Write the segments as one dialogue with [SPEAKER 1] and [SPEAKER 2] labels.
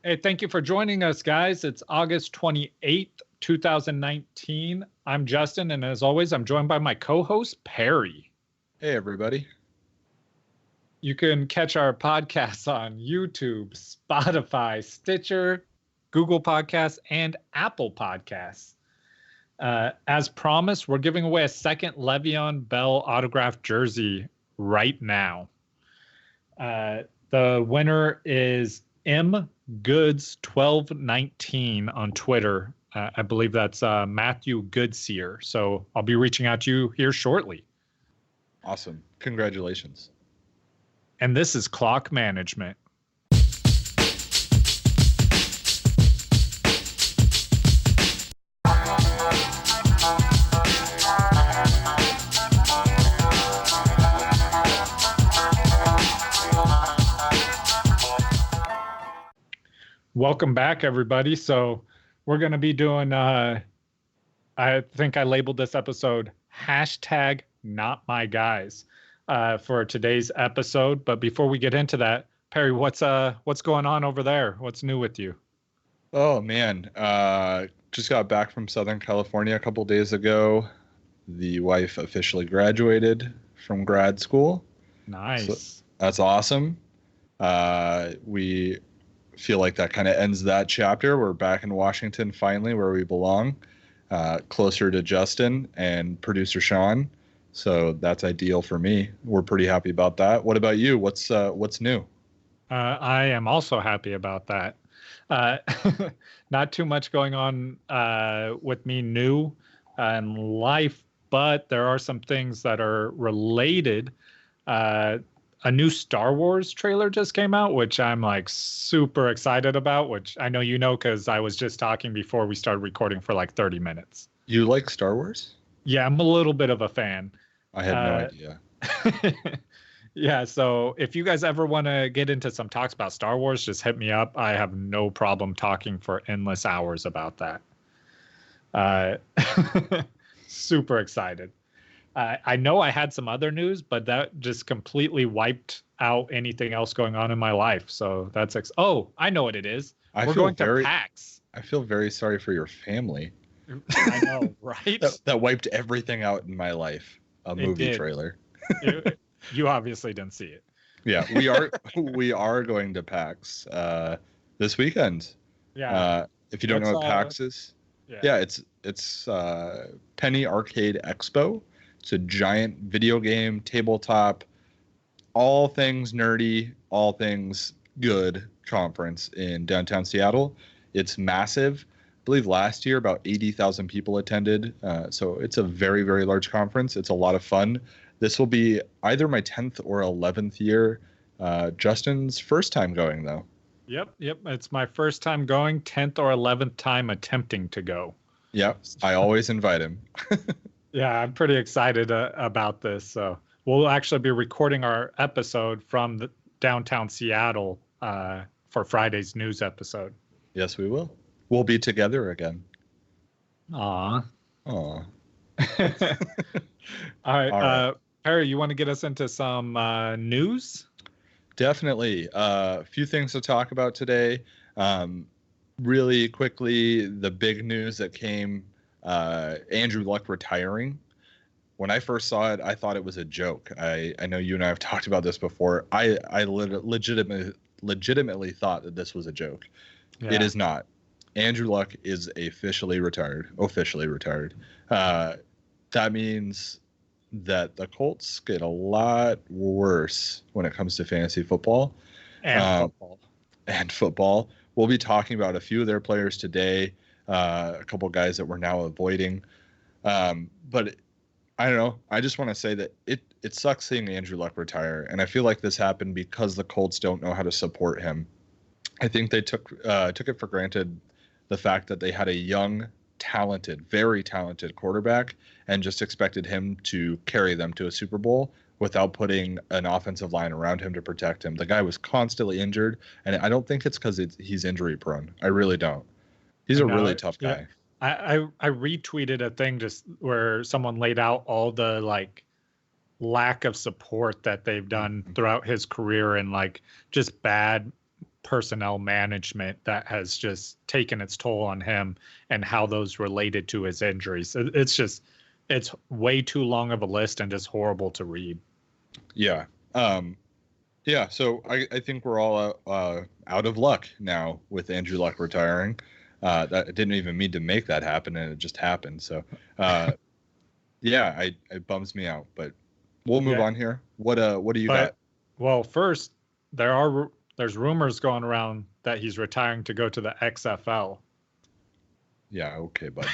[SPEAKER 1] Hey, thank you for joining us, guys. It's August 28th, 2019. I'm Justin, and as always, I'm joined by my co-host, Perry.
[SPEAKER 2] Hey, everybody.
[SPEAKER 1] You can catch our podcasts on YouTube, Spotify, Stitcher, Google Podcasts, and Apple Podcasts. As promised, we're giving away a second Le'Veon Bell autographed jersey right now. The winner is mgoods1219 on Twitter. I believe that's Matthew Goodseer. So I'll be reaching out to you here shortly.
[SPEAKER 2] Awesome. Congratulations.
[SPEAKER 1] And this is Clock Management. Welcome back, everybody. So we're going to be doing, I think I labeled this episode #NotMyGuys for today's episode. But before we get into that, Perry, what's going on over there? What's new with you?
[SPEAKER 2] Oh, man. Just got back from Southern California a couple days ago. The wife officially graduated from grad school.
[SPEAKER 1] Nice.
[SPEAKER 2] So that's awesome. We feel like that kind of ends that chapter. We're back in Washington finally, where we belong, closer to Justin and producer Sean. So that's ideal for me. We're pretty happy about that. What about you? What's new?
[SPEAKER 1] I am also happy about that. Not too much going on with me new in life, but there are some things that are related. A new Star Wars trailer just came out, which I'm like super excited about, which I know you know because I was just talking before we started recording for like 30 minutes.
[SPEAKER 2] You like Star Wars?
[SPEAKER 1] Yeah, I'm a little bit of a fan.
[SPEAKER 2] I had no idea.
[SPEAKER 1] Yeah, so if you guys ever want to get into some talks about Star Wars, just hit me up. I have no problem talking for endless hours about that. Super excited. I know I had some other news, but that just completely wiped out anything else going on in my life. So that's I know what it is. We're going to PAX.
[SPEAKER 2] I feel very sorry for your family.
[SPEAKER 1] I know, right?
[SPEAKER 2] that wiped everything out in my life. A movie trailer.
[SPEAKER 1] You obviously didn't see it.
[SPEAKER 2] Yeah, we are going to PAX this weekend.
[SPEAKER 1] Yeah.
[SPEAKER 2] If you don't know what PAX is, it's Penny Arcade Expo. It's a giant video game, tabletop, all things nerdy, all things good conference in downtown Seattle. It's massive. I believe last year about 80,000 people attended. So it's a very, very large conference. It's a lot of fun. This will be either my 10th or 11th year. Justin's first time going, though.
[SPEAKER 1] Yep. It's my first time going, 10th or 11th time attempting to go.
[SPEAKER 2] Yep. I always invite him.
[SPEAKER 1] Yeah, I'm pretty excited about this. So we'll actually be recording our episode from the downtown Seattle for Friday's news episode.
[SPEAKER 2] Yes, we will. We'll be together again.
[SPEAKER 1] Aw.
[SPEAKER 2] Aw.
[SPEAKER 1] All right. Perry, you want to get us into some news?
[SPEAKER 2] Definitely. A few things to talk about today. Really quickly, the big news that came, Andrew Luck retiring. When I first saw it, I thought it was a joke. I know you and I have talked about this before. I legitimately thought that this was a joke. Yeah. It is not. Andrew Luck is officially retired. That means that the Colts get a lot worse when it comes to fantasy football.
[SPEAKER 1] And
[SPEAKER 2] football. We'll be talking about a few of their players today, a couple guys that we're now avoiding. But I don't know. I just want to say that it sucks seeing Andrew Luck retire. And I feel like this happened because the Colts don't know how to support him. I think they took it for granted the fact that they had a young, very talented quarterback and just expected him to carry them to a Super Bowl without putting an offensive line around him to protect him. The guy was constantly injured, and I don't think it's because he's injury prone. I really don't. He's a really tough guy.
[SPEAKER 1] I retweeted a thing just where someone laid out all the like lack of support that they've done throughout his career and like just bad personnel management that has just taken its toll on him and how those related to his injuries. It's way too long of a list and just horrible to read.
[SPEAKER 2] Yeah. Yeah. So I think we're all out of luck now with Andrew Luck retiring. That I didn't even mean to make that happen, and it just happened. So, yeah, it bums me out, but we'll move on here. What do you got?
[SPEAKER 1] Well, first there's rumors going around that he's retiring to go to the XFL.
[SPEAKER 2] Yeah, okay, bud.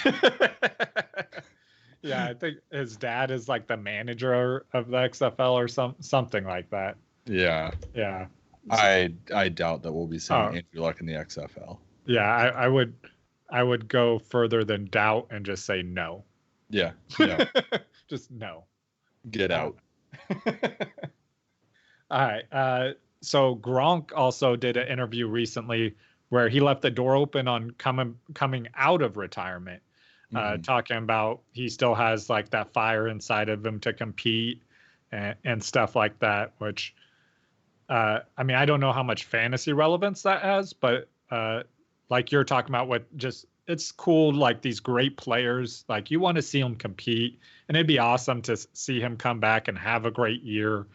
[SPEAKER 1] Yeah, I think his dad is like the manager of the XFL or something like that.
[SPEAKER 2] Yeah.
[SPEAKER 1] Yeah.
[SPEAKER 2] I doubt that we'll be seeing Andrew Luck in the XFL.
[SPEAKER 1] Yeah, I would go further than doubt and just say no.
[SPEAKER 2] Yeah. Yeah.
[SPEAKER 1] Just no.
[SPEAKER 2] Get out.
[SPEAKER 1] All right. So Gronk also did an interview recently where he left the door open on coming out of retirement, talking about he still has like that fire inside of him to compete and stuff like that, which, I mean, I don't know how much fantasy relevance that has, but like you're talking about it's cool. Like these great players, like you want to see them compete, and it'd be awesome to see him come back and have a great year.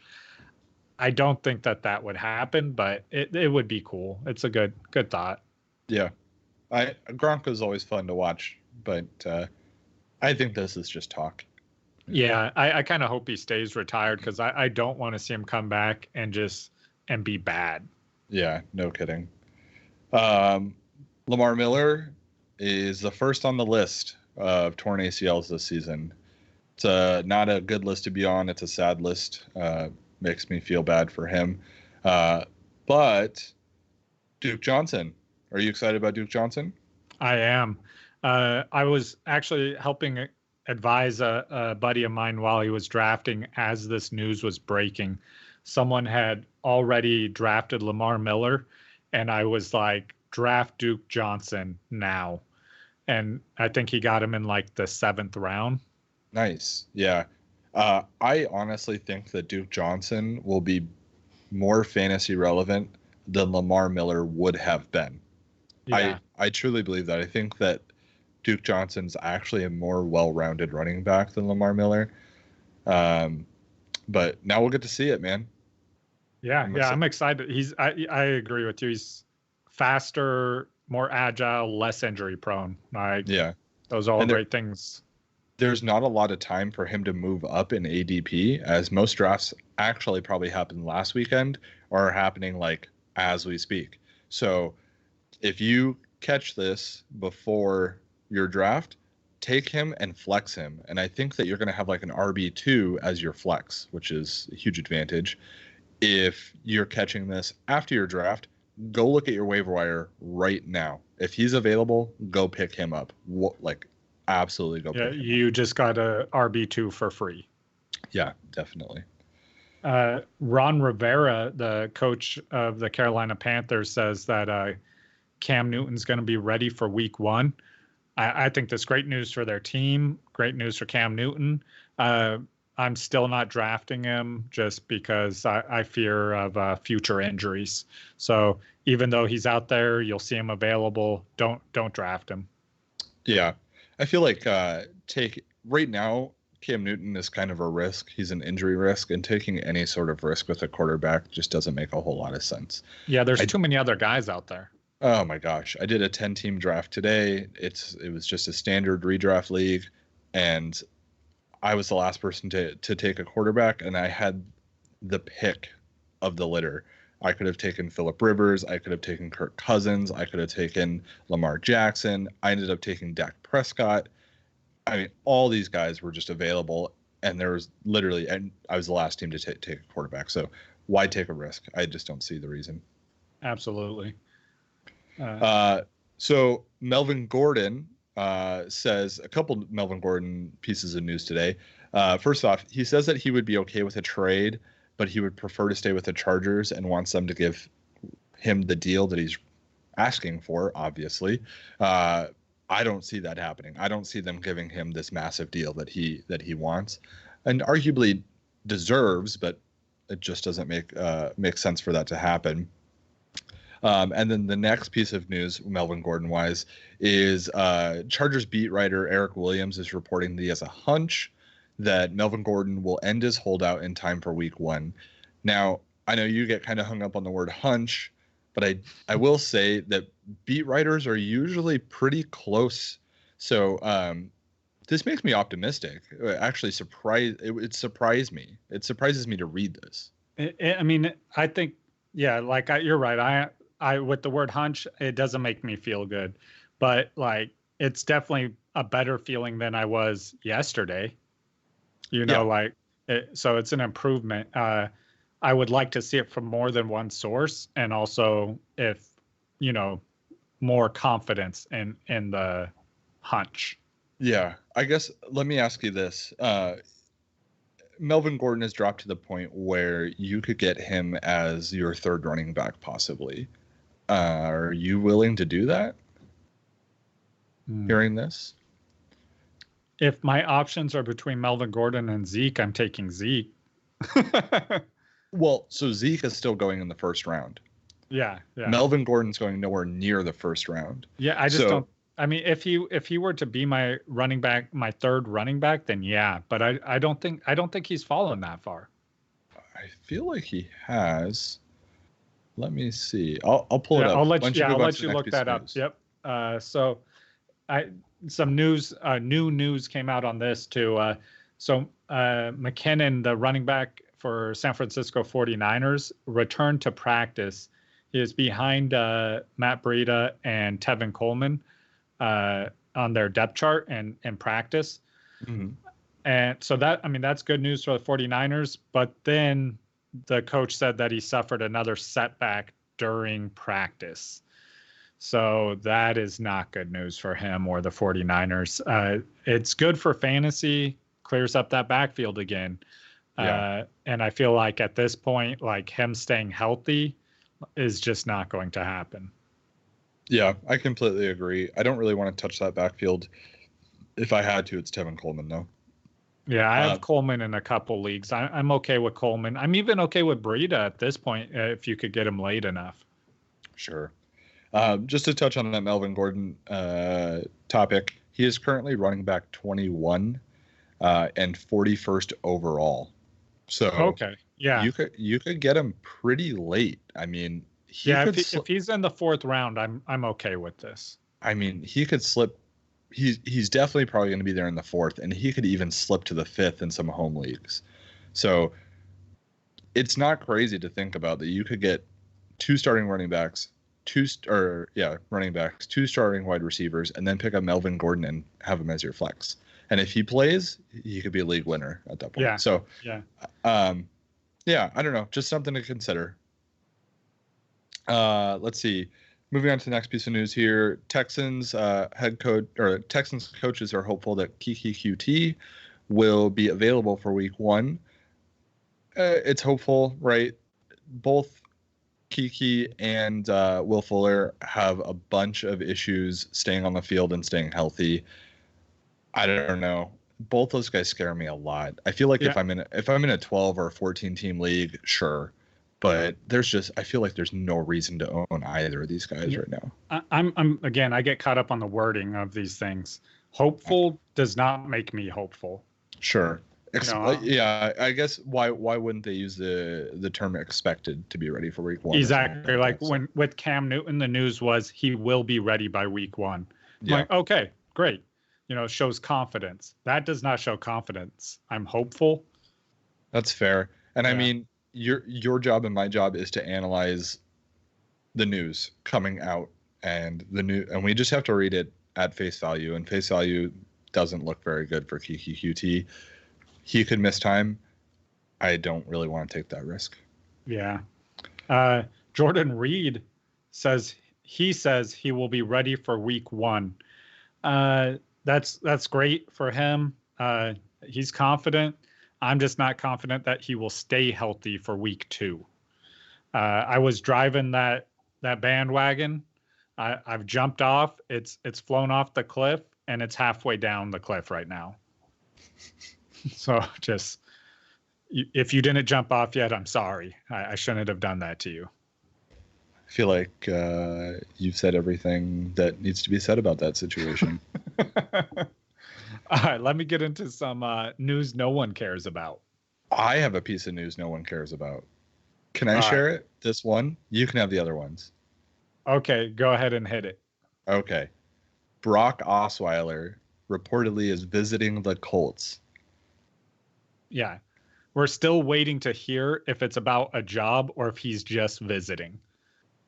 [SPEAKER 1] I don't think that would happen, but it would be cool. It's a good thought.
[SPEAKER 2] Yeah. Gronk is always fun to watch, but I think this is just talk.
[SPEAKER 1] Yeah, I kind of hope he stays retired because I don't want to see him come back and be bad.
[SPEAKER 2] Yeah, no kidding. Lamar Miller is the first on the list of torn ACLs this season. It's not a good list to be on. It's a sad list. Makes me feel bad for him. But Duke Johnson, are you excited about Duke Johnson?
[SPEAKER 1] I am. I was actually helping advise a buddy of mine while he was drafting as this news was breaking. Someone had already drafted Lamar Miller, and I was like, draft Duke Johnson now. And I think he got him in like the 7th round.
[SPEAKER 2] Nice. Yeah. I honestly think that Duke Johnson will be more fantasy relevant than Lamar Miller would have been.
[SPEAKER 1] Yeah.
[SPEAKER 2] I truly believe that. I think that Duke Johnson's actually a more well-rounded running back than Lamar Miller. But now we'll get to see it, man.
[SPEAKER 1] Yeah, I'm excited. I agree with you. He's faster, more agile, less injury prone.
[SPEAKER 2] Yeah.
[SPEAKER 1] Those are all great things.
[SPEAKER 2] There's not a lot of time for him to move up in ADP, as most drafts actually probably happened last weekend or are happening like as we speak. So if you catch this before your draft, take him and flex him. And I think that you're going to have like an RB2 as your flex, which is a huge advantage. If you're catching this after your draft, go look at your waiver wire right now. If he's available, go pick him up. Absolutely go pick him up. You
[SPEAKER 1] just got a RB2 for free.
[SPEAKER 2] Yeah, definitely.
[SPEAKER 1] Ron Rivera, the coach of the Carolina Panthers, says that Cam Newton's going to be ready for week 1. I think that's great news for their team, great news for Cam Newton. I'm still not drafting him just because I fear of future injuries. So even though he's out there, you'll see him available. Don't draft him.
[SPEAKER 2] Yeah, I feel like right now, Cam Newton is kind of a risk. He's an injury risk, and taking any sort of risk with a quarterback just doesn't make a whole lot of sense.
[SPEAKER 1] Yeah, there's too many other guys out there.
[SPEAKER 2] Oh my gosh. I did a 10-team draft today. It was just a standard redraft league, and I was the last person to take a quarterback, and I had the pick of the litter. I could have taken Phillip Rivers. I could have taken Kirk Cousins. I could have taken Lamar Jackson. I ended up taking Dak Prescott. I mean, all these guys were just available, and there was and I was the last team to take a quarterback. So why take a risk? I just don't see the reason.
[SPEAKER 1] Absolutely.
[SPEAKER 2] So Melvin Gordon says a couple Melvin Gordon pieces of news today. First off, he says that he would be okay with a trade, but he would prefer to stay with the Chargers and wants them to give him the deal that he's asking for, obviously. I don't see that happening. I don't see them giving him this massive deal that he wants, and arguably deserves, but it just doesn't make sense for that to happen. And then the next piece of news, Melvin Gordon wise, is Chargers beat writer Eric Williams is reporting that he has a hunch that Melvin Gordon will end his holdout in time for week 1. Now, I know you get kind of hung up on the word hunch, but I will say that beat writers are usually pretty close. So this makes me optimistic. Actually, it surprised me. It surprises me to read this.
[SPEAKER 1] I mean, I think, yeah, like you're right. I with the word hunch, it doesn't make me feel good, but like it's definitely a better feeling than I was yesterday. Like so it's an improvement. I would like to see it from more than one source, and also if more confidence in the hunch.
[SPEAKER 2] Yeah, I guess let me ask you this. Melvin Gordon has dropped to the point where you could get him as your third running back, possibly. Are you willing to do that? Hearing this?
[SPEAKER 1] If my options are between Melvin Gordon and Zeke, I'm taking Zeke.
[SPEAKER 2] Well, so Zeke is still going in the first round.
[SPEAKER 1] Yeah.
[SPEAKER 2] Melvin Gordon's going nowhere near the first round.
[SPEAKER 1] Yeah, I just don't. I mean, if he were to be my running back, my third running back, then yeah. But I don't think he's fallen that far.
[SPEAKER 2] I feel like he has. Let me see. I'll pull it up.
[SPEAKER 1] I'll let you look that up. Yep. So some news, new news came out on this too. So McKinnon, the running back for San Francisco 49ers, returned to practice. He is behind Matt Breida and Tevin Coleman on their depth chart and practice. Mm-hmm. And so that's good news for the 49ers. But then the coach said that he suffered another setback during practice. So that is not good news for him or the 49ers. It's good for fantasy, clears up that backfield again. Yeah. And I feel like at this point, like him staying healthy is just not going to happen.
[SPEAKER 2] Yeah, I completely agree. I don't really want to touch that backfield. If I had to, it's Tevin Coleman, though.
[SPEAKER 1] Yeah, I have Coleman in a couple leagues. I'm okay with Coleman. I'm even okay with Breida at this point if you could get him late enough.
[SPEAKER 2] Sure. Just to touch on that Melvin Gordon topic, he is currently running back 21 and 41st overall. So
[SPEAKER 1] okay, yeah,
[SPEAKER 2] you could get him pretty late. I mean,
[SPEAKER 1] if he's in the fourth round, I'm okay with this.
[SPEAKER 2] I mean, he could slip. He's definitely probably going to be there in the fourth, and he could even slip to the fifth in some home leagues. So it's not crazy to think about that you could get two starting running backs, two starting wide receivers, and then pick up Melvin Gordon and have him as your flex. And if he plays, he could be a league winner at that point.
[SPEAKER 1] Yeah.
[SPEAKER 2] So I don't know, just something to consider. Let's see. Moving on to the next piece of news here, Texans Texans coaches are hopeful that Keke QT will be available for week 1. It's hopeful, right? Both Keke and Will Fuller have a bunch of issues staying on the field and staying healthy. I don't know. Both those guys scare me a lot. I feel like if I'm in a 12 or 14 team league, sure. But I feel like there's no reason to own either of these guys right now.
[SPEAKER 1] I get caught up on the wording of these things. Hopeful does not make me hopeful.
[SPEAKER 2] Sure. I guess why wouldn't they use the term expected to be ready for week 1?
[SPEAKER 1] Exactly. Like when with Cam Newton, the news was he will be ready by week 1. Like, okay, great. Shows confidence. That does not show confidence. I'm hopeful.
[SPEAKER 2] That's fair. And I mean, your job and my job is to analyze the news coming out and we just have to read it at face value, and face value doesn't look very good for Keke QT. He could miss time. I don't really want to take that risk.
[SPEAKER 1] Yeah. Jordan Reed says he will be ready for week 1. That's great for him. He's confident. I'm just not confident that he will stay healthy for week 2. I was driving that bandwagon. I've jumped off. It's flown off the cliff, and it's halfway down the cliff right now. So just, if you didn't jump off yet, I'm sorry. I shouldn't have done that to you.
[SPEAKER 2] I feel like you've said everything that needs to be said about that situation.
[SPEAKER 1] All right, let me get into some news no one cares about.
[SPEAKER 2] I have a piece of news no one cares about. Can I
[SPEAKER 1] All
[SPEAKER 2] share
[SPEAKER 1] right.
[SPEAKER 2] it? This one? You can have the other ones.
[SPEAKER 1] Okay, go ahead and hit it.
[SPEAKER 2] Okay. Brock Osweiler reportedly is visiting the Colts.
[SPEAKER 1] Yeah. We're still waiting to hear if it's about a job or if he's just visiting.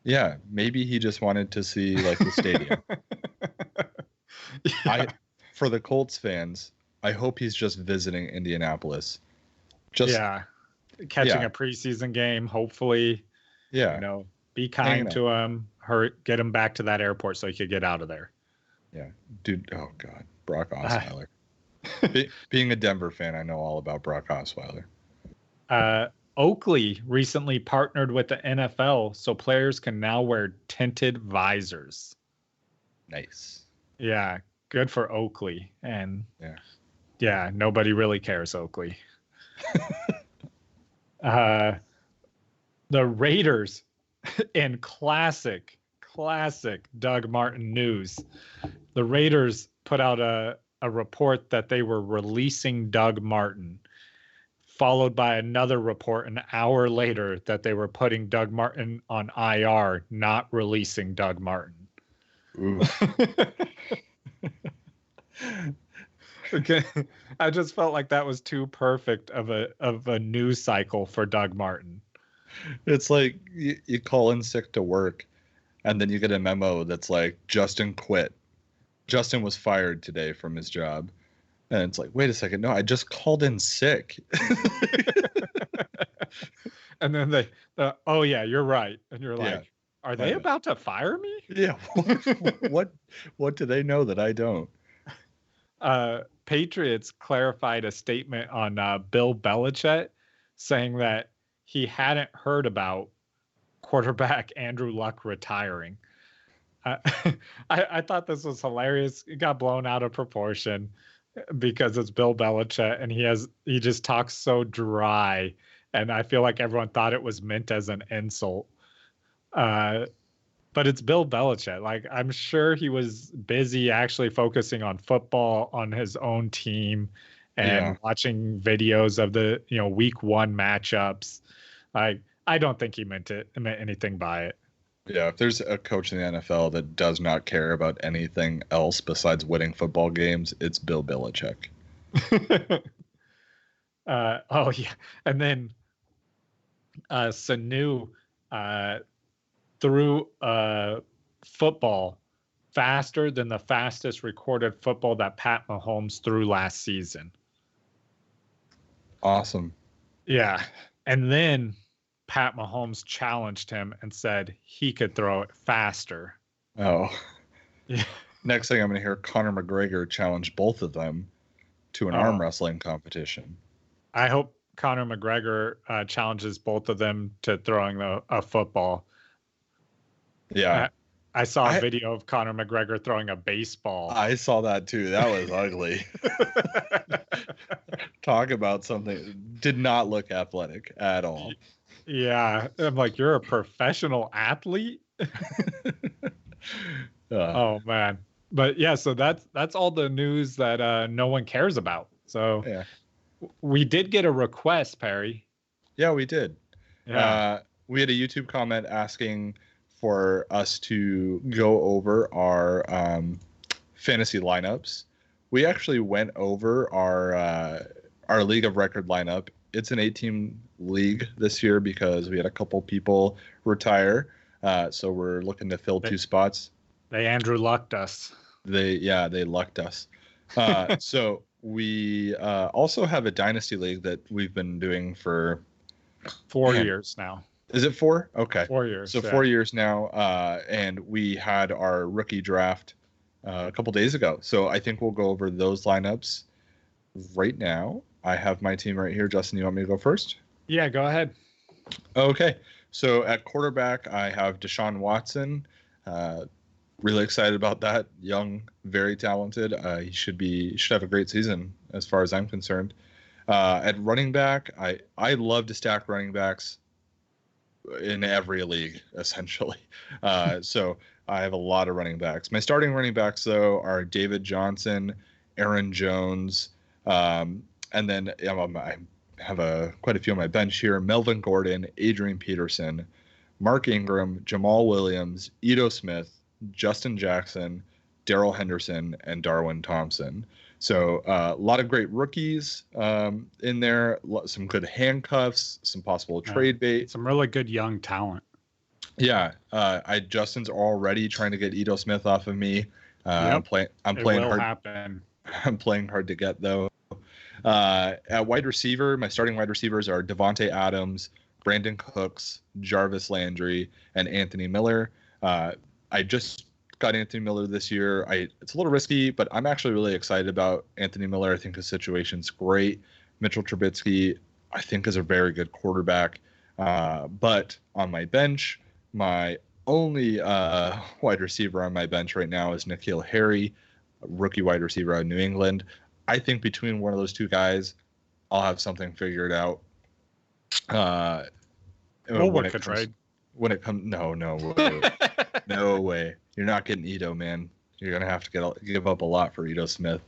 [SPEAKER 2] Yeah, maybe he just wanted to see like the stadium.
[SPEAKER 1] Yeah.
[SPEAKER 2] For the Colts fans, I hope he's just visiting Indianapolis.
[SPEAKER 1] Yeah. Catching
[SPEAKER 2] Yeah.
[SPEAKER 1] a preseason game, hopefully,
[SPEAKER 2] Yeah.
[SPEAKER 1] be
[SPEAKER 2] Hanging
[SPEAKER 1] kind
[SPEAKER 2] out.
[SPEAKER 1] to him, get him back to that airport so he could get out of there.
[SPEAKER 2] Yeah. Dude, oh God. Brock Osweiler. Being a Denver fan, I know all about Brock Osweiler.
[SPEAKER 1] Oakley recently partnered with the NFL so players can now wear tinted visors.
[SPEAKER 2] Nice.
[SPEAKER 1] Yeah, good for Oakley. And
[SPEAKER 2] Yeah.
[SPEAKER 1] yeah, nobody really cares, Oakley. The Raiders in classic Doug Martin news. The Raiders put out a report that they were releasing Doug Martin, followed by another report an hour later that they were putting Doug Martin on IR, not releasing Doug Martin.
[SPEAKER 2] Ooh.
[SPEAKER 1] Okay. I just felt like that was too perfect of a news cycle for Doug Martin.
[SPEAKER 2] It's like you call in sick to work and then you get a memo that's like Justin quit. Justin was fired today from his job. And it's like, wait a second, no, I just called in sick.
[SPEAKER 1] And then oh yeah, you're right. And you're
[SPEAKER 2] Yeah.
[SPEAKER 1] like, are they about to fire me?
[SPEAKER 2] Yeah. What do they know that I don't?
[SPEAKER 1] Patriots clarified a statement on Bill Belichick saying that he hadn't heard about quarterback Andrew Luck retiring. I thought this was hilarious. It got blown out of proportion because it's Bill Belichick and he just talks so dry, and I feel like everyone thought it was meant as an insult. But it's Bill Belichick. Like, I'm sure he was busy actually focusing on football on his own team and watching videos of the week 1 matchups. Like, I don't think he meant anything by it.
[SPEAKER 2] Yeah, if there's a coach in the NFL that does not care about anything else besides winning football games, it's Bill Belichick.
[SPEAKER 1] Oh yeah, and then Sanu threw football faster than the fastest recorded football that Pat Mahomes threw last season.
[SPEAKER 2] Awesome.
[SPEAKER 1] Yeah, and then Pat Mahomes challenged him and said he could throw it faster.
[SPEAKER 2] Oh.
[SPEAKER 1] Yeah.
[SPEAKER 2] Next thing I'm going to hear Conor McGregor challenge both of them to an arm wrestling competition.
[SPEAKER 1] I hope Conor McGregor challenges both of them to throwing a football.
[SPEAKER 2] Yeah.
[SPEAKER 1] I saw a video of Conor McGregor throwing a baseball.
[SPEAKER 2] I saw that too. That was ugly. Talk about something did not look athletic at all.
[SPEAKER 1] Yeah, I'm like, you're a professional athlete? Oh man. But yeah, so that's all the news that no one cares about. So
[SPEAKER 2] yeah.
[SPEAKER 1] We did get a request, Perry.
[SPEAKER 2] Yeah, we did.
[SPEAKER 1] Yeah.
[SPEAKER 2] We had a YouTube comment asking for us to go over our fantasy lineups. We actually went over our league of record lineup. It's an 8-team league this year because we had a couple people retire. So we're looking to fill 2 spots.
[SPEAKER 1] They Andrew Lucked us.
[SPEAKER 2] They lucked us. So we also have a dynasty league that we've been doing for
[SPEAKER 1] 4 years now.
[SPEAKER 2] Is it 4? Okay.
[SPEAKER 1] 4 years.
[SPEAKER 2] So 4 years now. And we had our rookie draft a couple days ago. So I think we'll go over those lineups right now. I have my team right here. Justin, you want me to go first?
[SPEAKER 1] Yeah, go ahead.
[SPEAKER 2] Okay. So at quarterback, I have Deshaun Watson. Really excited about that. Young, very talented. He should have a great season as far as I'm concerned. At running back, I love to stack running backs. in every league essentially. So I have a lot of running backs. My starting running backs though are David Johnson, Aaron Jones, and then I have quite a few on my bench here: Melvin Gordon, Adrian Peterson, Mark Ingram, Jamal Williams, Ito Smith, Justin Jackson, Darrell Henderson, and Darwin Thompson. So a lot of great rookies in there, some good handcuffs, some possible trade bait.
[SPEAKER 1] Some really good young talent.
[SPEAKER 2] Yeah, Justin's already trying to get Ito Smith off of me. I'm playing hard.
[SPEAKER 1] Happen.
[SPEAKER 2] I'm playing hard to get though. At wide receiver, my starting wide receivers are Devontae Adams, Brandon Cooks, Jarvis Landry, and Anthony Miller. I just got Anthony Miller this year. It's a little risky, but I'm actually really excited about Anthony Miller. I think his situation's great. Mitchell Trubisky, I think, is a very good quarterback. But on my bench, my only wide receiver on my bench right now is N'Keal Harry, rookie wide receiver out of New England. I think between one of those two guys, I'll have something figured out.
[SPEAKER 1] We'll work a trade.
[SPEAKER 2] When it comes, no way. No way. You're not getting Ito, man. You're gonna have to give up a lot for Ito Smith.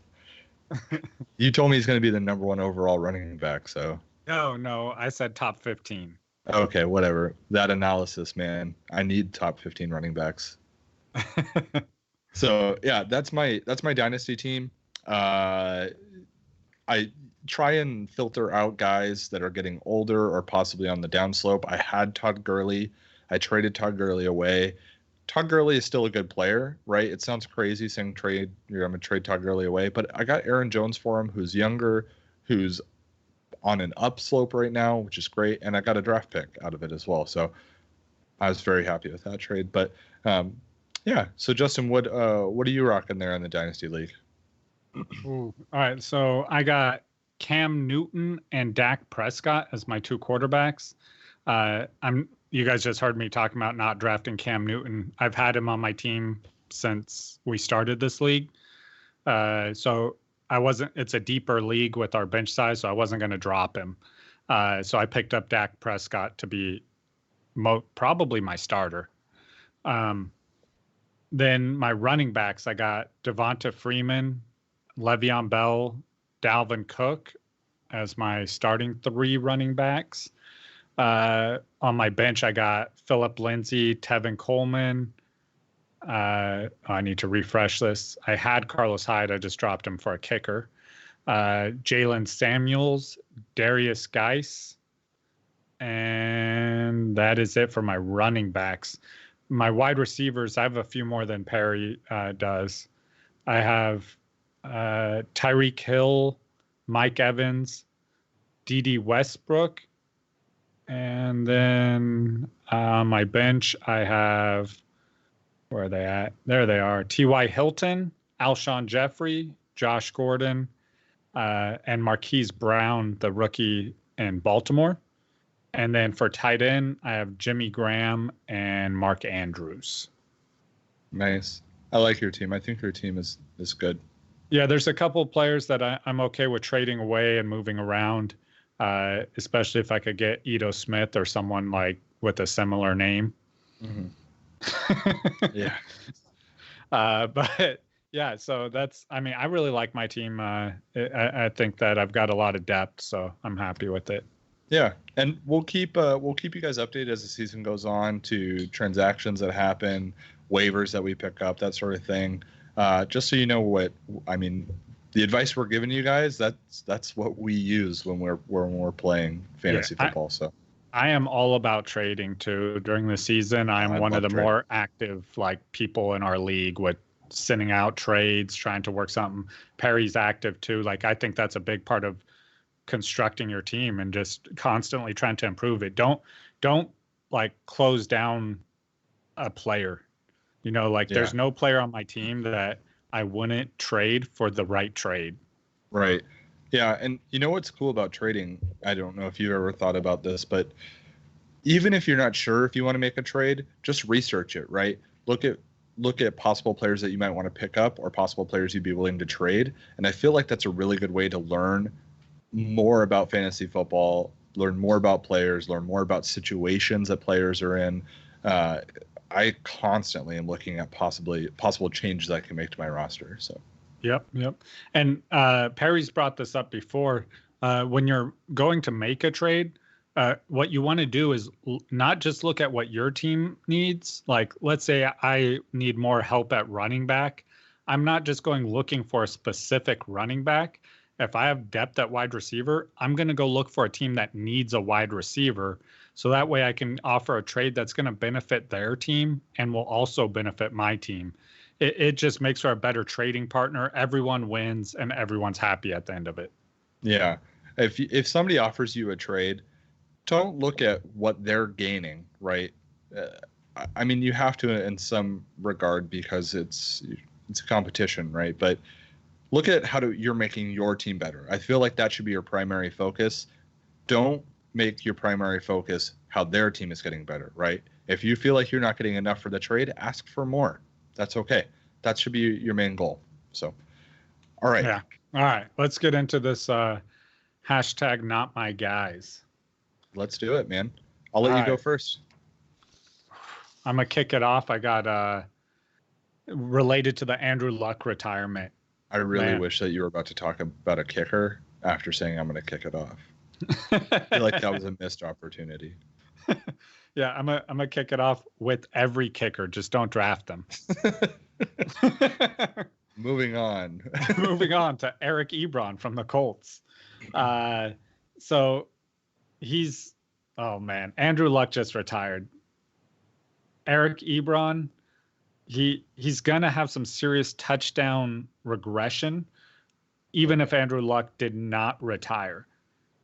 [SPEAKER 2] You told me he's gonna be the number 1 overall running back, so.
[SPEAKER 1] No, I said top 15.
[SPEAKER 2] Okay, whatever. That analysis, man. I need top 15 running backs. So yeah, that's my dynasty team. I try and filter out guys that are getting older or possibly on the downslope. I had Todd Gurley. I traded Todd Gurley away. Todd Gurley is still a good player, right? It sounds crazy saying I'm going to trade Todd Gurley away, but I got Aaron Jones for him, who's younger, who's on an upslope right now, which is great, and I got a draft pick out of it as well. So I was very happy with that trade. But yeah, so Justin, what are you rocking there in the Dynasty League?
[SPEAKER 1] Ooh. All right, so I got Cam Newton and Dak Prescott as my 2 quarterbacks. You guys just heard me talking about not drafting Cam Newton. I've had him on my team since we started this league. So it's a deeper league with our bench size, so I wasn't going to drop him. So I picked up Dak Prescott to be probably my starter. Then my running backs, I got Devonta Freeman, Le'Veon Bell, Dalvin Cook as my starting 3 running backs. On my bench, I got Phillip Lindsay, Tevin Coleman. I need to refresh this. I had Carlos Hyde. I just dropped him for a kicker. Jalen Samuels, Darius Geis. And that is it for my running backs. My wide receivers, I have a few more than Perry does. I have Tyreek Hill, Mike Evans, D.D. Westbrook. And then on my bench, I have, where are they at? There they are. T.Y. Hilton, Alshon Jeffrey, Josh Gordon, and Marquise Brown, the rookie in Baltimore. And then for tight end, I have Jimmy Graham and Mark Andrews. Nice.
[SPEAKER 2] I like your team. I think your team is good.
[SPEAKER 1] Yeah, there's a couple of players that I'm okay with trading away and moving around, especially if I could get Ito Smith or someone like with a similar name.
[SPEAKER 2] Mm-hmm. Yeah.
[SPEAKER 1] But yeah, so I really like my team. I think that I've got a lot of depth, so I'm happy with it.
[SPEAKER 2] Yeah, and we'll keep you guys updated as the season goes on to transactions that happen, waivers that we pick up, that sort of thing. Just so you know the advice we're giving you guys, that's what we use when we're playing fantasy football. So
[SPEAKER 1] I am all about trading too. During the season, I'm one of the more active people in our league with sending out trades, trying to work something. Perry's active too. I think that's a big part of constructing your team and just constantly trying to improve it. Don't close down a player. There's no player on my team that I wouldn't trade for the right trade.
[SPEAKER 2] Right. Yeah. And you know what's cool about trading? I don't know if you've ever thought about this, but even if you're not sure if you want to make a trade, just research it, right? Look at possible players that you might want to pick up or possible players you'd be willing to trade. And I feel like that's a really good way to learn more about fantasy football learn more about players, learn more about situations that players are in. I constantly am looking at possible changes I can make to my roster. So.
[SPEAKER 1] Yep. And Perry's brought this up before. When you're going to make a trade, what you want to do is not just look at what your team needs. Like, let's say I need more help at running back. I'm not just going looking for a specific running back. If I have depth at wide receiver, I'm going to go look for a team that needs a wide receiver. So that way I can offer a trade that's going to benefit their team and will also benefit my team. It just makes for a better trading partner. Everyone wins and everyone's happy at the end of it.
[SPEAKER 2] Yeah. If somebody offers you a trade, don't look at what they're gaining, right? I mean, you have to in some regard because it's a competition, right? But look at how you're making your team better. I feel like that should be your primary focus. Don't make your primary focus how their team is getting better, right? If you feel like you're not getting enough for the trade, ask for more. That's okay. That should be your main goal. So, all right.
[SPEAKER 1] Yeah. All right. Let's get into this hashtag not my guys.
[SPEAKER 2] Let's do it, man. I'll let you go first.
[SPEAKER 1] I'm going to kick it off. I got related to the Andrew Luck retirement.
[SPEAKER 2] I really wish that you were about to talk about a kicker after saying I'm going to kick it off. I feel like that was a missed opportunity.
[SPEAKER 1] Yeah, I'm gonna kick it off with every kicker. Just don't draft them.
[SPEAKER 2] Moving on.
[SPEAKER 1] Moving on to Eric Ebron from the Colts. So Andrew Luck just retired. Eric Ebron, he's gonna have some serious touchdown regression, even if Andrew Luck did not retire.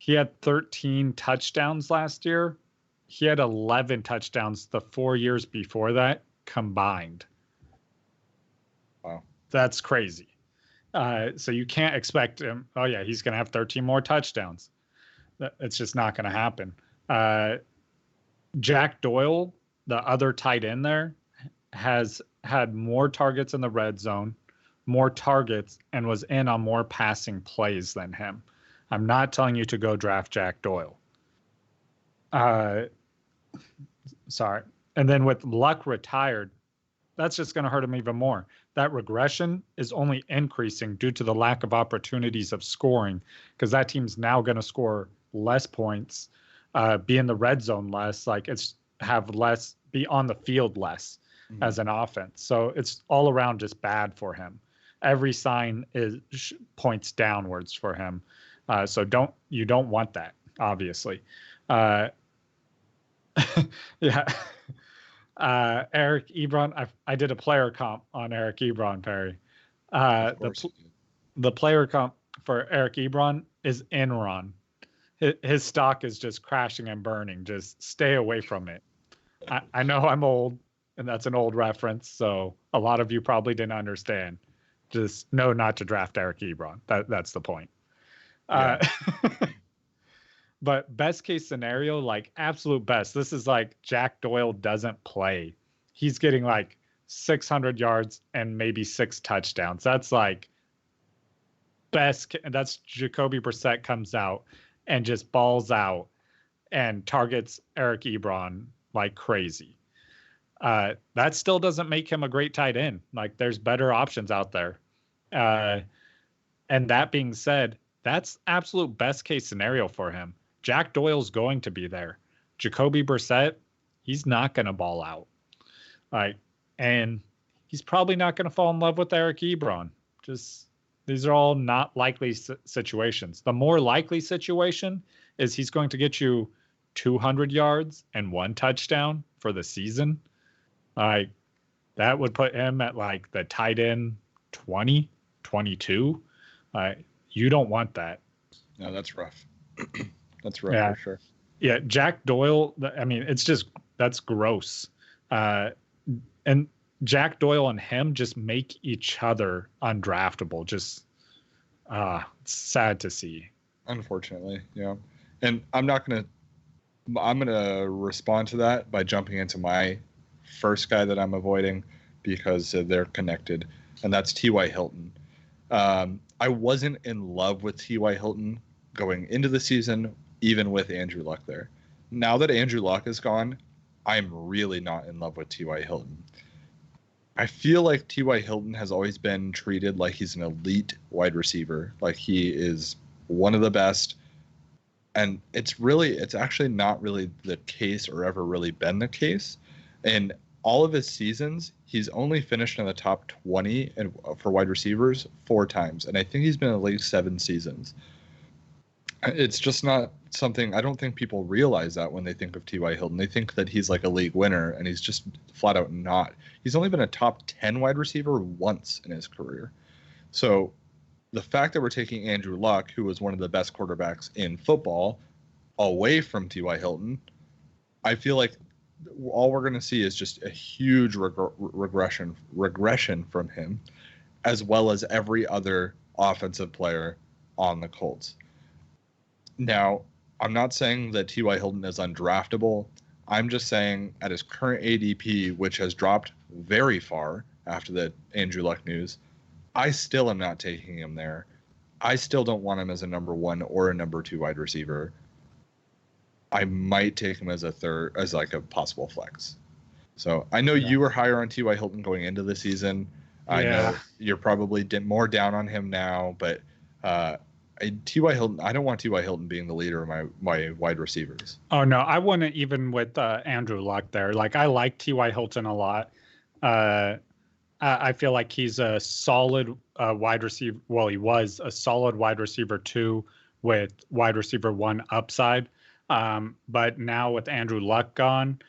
[SPEAKER 1] He had 13 touchdowns last year. He had 11 touchdowns the 4 years before that combined.
[SPEAKER 2] Wow.
[SPEAKER 1] That's crazy. So you can't expect him. Oh, yeah, he's going to have 13 more touchdowns. It's just not going to happen. Jack Doyle, the other tight end there, has had more targets in the red zone, more targets, and was in on more passing plays than him. I'm not telling you to go draft Jack Doyle. Sorry. And then with Luck retired, that's just going to hurt him even more. That regression is only increasing due to the lack of opportunities of scoring, because that team's now going to score less points, be in the red zone less, be on the field less as an offense. So it's all around just bad for him. Every sign points downwards for him. So you don't want that, obviously. Yeah. Eric Ebron, I did a player comp on Eric Ebron, Perry. The player comp for Eric Ebron is Enron. His stock is just crashing and burning. Just stay away from it. I know I'm old, and that's an old reference, so a lot of you probably didn't understand. Just know not to draft Eric Ebron. That's the point. Yeah. But best case scenario, like absolute best, this is like Jack Doyle doesn't play. He's getting like 600 yards and maybe 6 touchdowns. That's like best. That's Jacoby Brissett comes out and just balls out and targets Eric Ebron like crazy. That still doesn't make him a great tight end. Like there's better options out there. And that being said, that's absolute best case scenario for him. Jack Doyle's going to be there. Jacoby Brissett, he's not going to ball out. And he's probably not going to fall in love with Eric Ebron. Just these are all not likely situations. The more likely situation is he's going to get you 200 yards and 1 touchdown for the season. That would put him at like the tight end 20, 22. You don't want that.
[SPEAKER 2] No, that's rough. That's rough for sure.
[SPEAKER 1] Yeah, Jack Doyle, I mean, that's gross. And Jack Doyle and him just make each other undraftable. Just it's sad to see.
[SPEAKER 2] Unfortunately, yeah. And I'm going to respond to that by jumping into my first guy that I'm avoiding because they're connected, and that's T.Y. Hilton. I wasn't in love with T.Y. Hilton going into the season even with Andrew Luck there. Now that Andrew Luck is gone, I'm really not in love with T.Y. Hilton. I feel like T.Y. Hilton has always been treated like he's an elite wide receiver, like he is one of the best. And it's actually not really the case or ever really been the case. And all of his seasons, he's only finished in the top 20 for wide receivers 4 times. And I think he's been in the league 7 seasons. It's just not something, I don't think people realize that when they think of T.Y. Hilton. They think that he's like a league winner, and he's just flat out not. He's only been a top 10 wide receiver once in his career. So the fact that we're taking Andrew Luck, who was one of the best quarterbacks in football, away from T.Y. Hilton, I feel like all we're going to see is just a huge regression from him, as well as every other offensive player on the Colts. Now, I'm not saying that T.Y. Hilton is undraftable. I'm just saying at his current ADP, which has dropped very far after the Andrew Luck news, I still am not taking him there. I still don't want him as a number 1 or a number 2 wide receiver. I might take him as like a possible flex. So I know you were higher on T.Y. Hilton going into the season. I know you're probably more down on him now, but T.Y. Hilton, I don't want T.Y. Hilton being the leader of my wide receivers.
[SPEAKER 1] Oh, no, I wouldn't even with Andrew Luck there. Like, I like T.Y. Hilton a lot. I feel like he's a solid wide receiver. Well, he was a solid wide receiver 2 with wide receiver 1 upside. But now with Andrew Luck gone,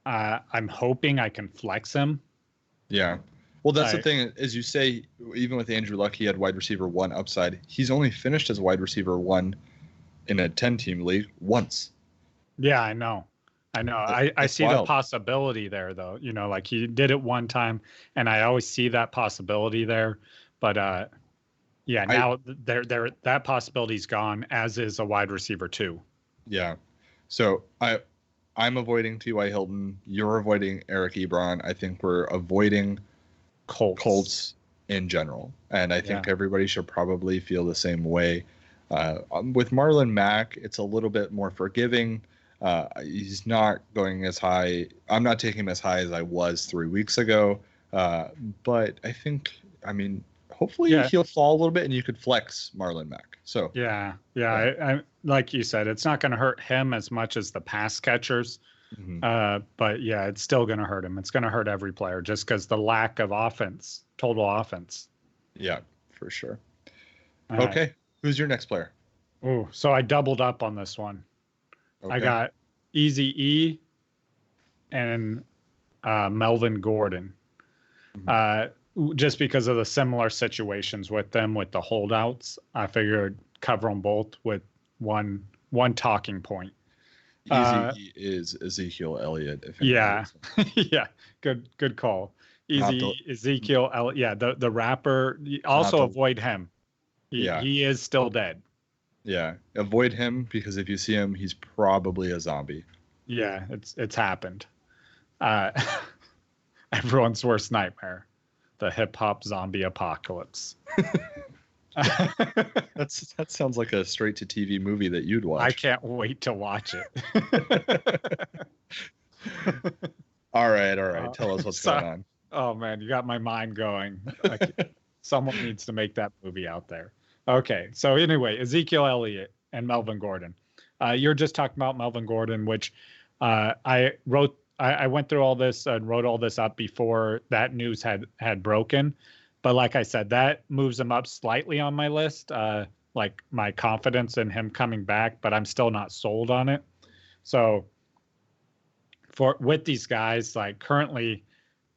[SPEAKER 1] I'm hoping I can flex him.
[SPEAKER 2] Yeah. Well, that's the thing, as you say, even with Andrew Luck, he had wide receiver 1 upside. He's only finished as wide receiver 1 in a 10-team league once.
[SPEAKER 1] Yeah, I know. I see wild. The possibility there, though. You know, like he did it one time, and I always see that possibility there. But now that possibility's gone, as is a wide receiver 2.
[SPEAKER 2] Yeah. So I'm avoiding T.Y. Hilton. You're avoiding Eric Ebron. I think we're avoiding Colts in general, and I think everybody should probably feel the same way. With Marlon Mack, it's a little bit more forgiving. He's not going as high. I'm not taking him as high as I was 3 weeks ago, but I think, hopefully he'll fall a little bit, and you could flex Marlon Mack. So
[SPEAKER 1] I like you said, it's not going to hurt him as much as the pass catchers. Mm-hmm. But it's still going to hurt him. It's going to hurt every player just because the lack of total offense.
[SPEAKER 2] Yeah, for sure. Okay. Who's your next player?
[SPEAKER 1] Oh, so I doubled up on this one. Okay. I got Easy E and Melvin Gordon. Mm-hmm. Just because of the similar situations with them with the holdouts, I figured cover them both with one talking point.
[SPEAKER 2] Easy is Ezekiel Elliott.
[SPEAKER 1] Yeah. Good call. Ezekiel Elliott. Yeah, the rapper. Also avoid him. He is still dead.
[SPEAKER 2] Yeah, avoid him because if you see him, he's probably a zombie.
[SPEAKER 1] Yeah, it's happened. Everyone's worst nightmare, the hip hop zombie apocalypse.
[SPEAKER 2] That sounds like a straight to TV movie that you'd watch.
[SPEAKER 1] I can't wait to watch it.
[SPEAKER 2] All right. Tell us what's going on.
[SPEAKER 1] Oh man, you got my mind going. Like, someone needs to make that movie out there. Okay, so anyway, Ezekiel Elliott and Melvin Gordon. You're just talking about Melvin Gordon, which I went through all this and wrote all this up before that news had broken. But like I said, that moves him up slightly on my list, like my confidence in him coming back, but I'm still not sold on it. So with these guys, like currently,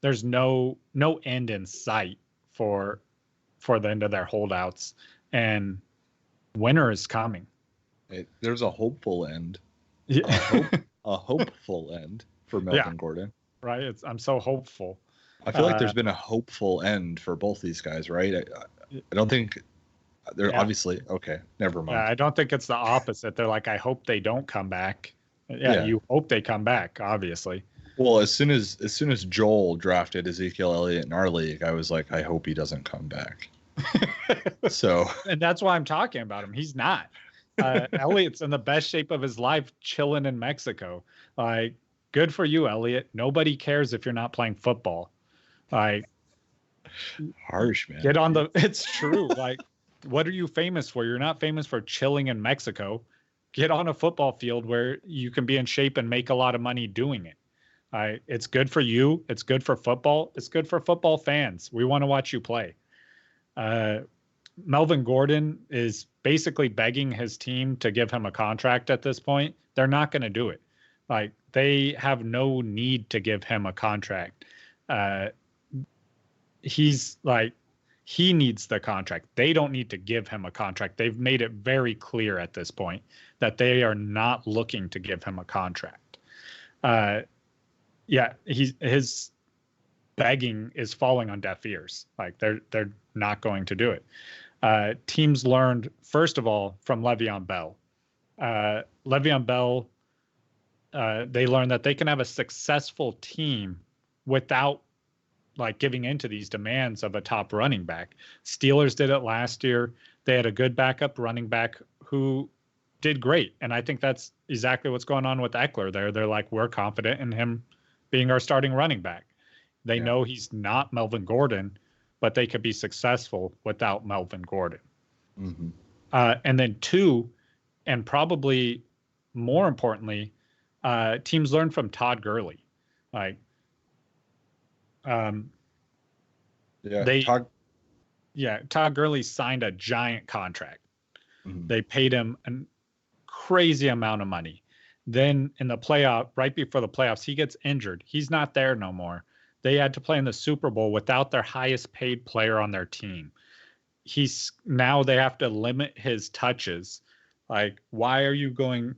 [SPEAKER 1] there's no end in sight for the end of their holdouts, and winter is coming.
[SPEAKER 2] There's a hopeful end. Yeah. A hopeful end for Melvin Gordon.
[SPEAKER 1] Right. I'm so hopeful.
[SPEAKER 2] I feel like there's been a hopeful end for both these guys, right? I don't think they're obviously okay. Never mind.
[SPEAKER 1] Yeah, I don't think it's the opposite. They're like, I hope they don't come back. Yeah, you hope they come back, obviously.
[SPEAKER 2] Well, as soon as Joel drafted Ezekiel Elliott in our league, I was like, I hope he doesn't come back. So,
[SPEAKER 1] and that's why I'm talking about him. He's not. Elliott's in the best shape of his life, chilling in Mexico. Like, good for you, Elliott. Nobody cares if you're not playing football. Like,
[SPEAKER 2] Harsh, man.
[SPEAKER 1] get on the. It's true. Like, what are you famous for? You're not famous for chilling in Mexico. Get on a football field where you can be in shape and make a lot of money doing it. It's good for you. It's good for football. It's good for football fans. We want to watch you play. Melvin Gordon is basically begging his team to give him a contract at this point. They're not going to do it. Like, they have no need to give him a contract. He's like, he needs the contract. They don't need to give him a contract. They've made it very clear at this point that they are not looking to give him a contract. Yeah, his begging is falling on deaf ears. Like, they're not going to do it. Teams learned, first of all, from Le'Veon Bell. Le'Veon Bell, they learned that they can have a successful team without like giving into these demands of a top running back. Steelers did it last year. They had a good backup running back who did great. And I think that's exactly what's going on with Eckler there. They're like, we're confident in him being our starting running back. They know he's not Melvin Gordon, but they could be successful without Melvin Gordon.
[SPEAKER 2] Mm-hmm.
[SPEAKER 1] And then two, and probably more importantly, teams learn from Todd Gurley. Like, Todd Gurley signed a giant contract. Mm-hmm. They paid him a crazy amount of money. Then in the playoff, right before the playoffs, he gets injured. He's not there no more. They had to play in the Super Bowl without their highest paid player on their team. Now they have to limit his touches. Like, why are you going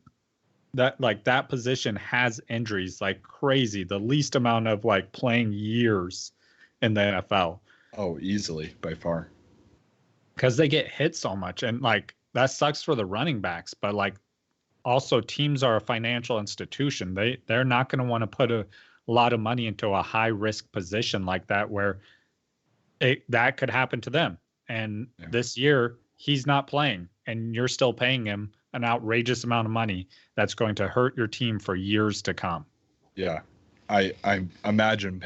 [SPEAKER 1] that, like, that position has injuries like crazy, the least amount of like playing years in the NFL.
[SPEAKER 2] Oh, easily, by far.
[SPEAKER 1] Because they get hit so much. And like, that sucks for the running backs, but like, also teams are a financial institution. They're not going to want to put a lot of money into a high risk position like that, where that could happen to them. And this year he's not playing and you're still paying him an outrageous amount of money that's going to hurt your team for years to come.
[SPEAKER 2] Yeah. I imagine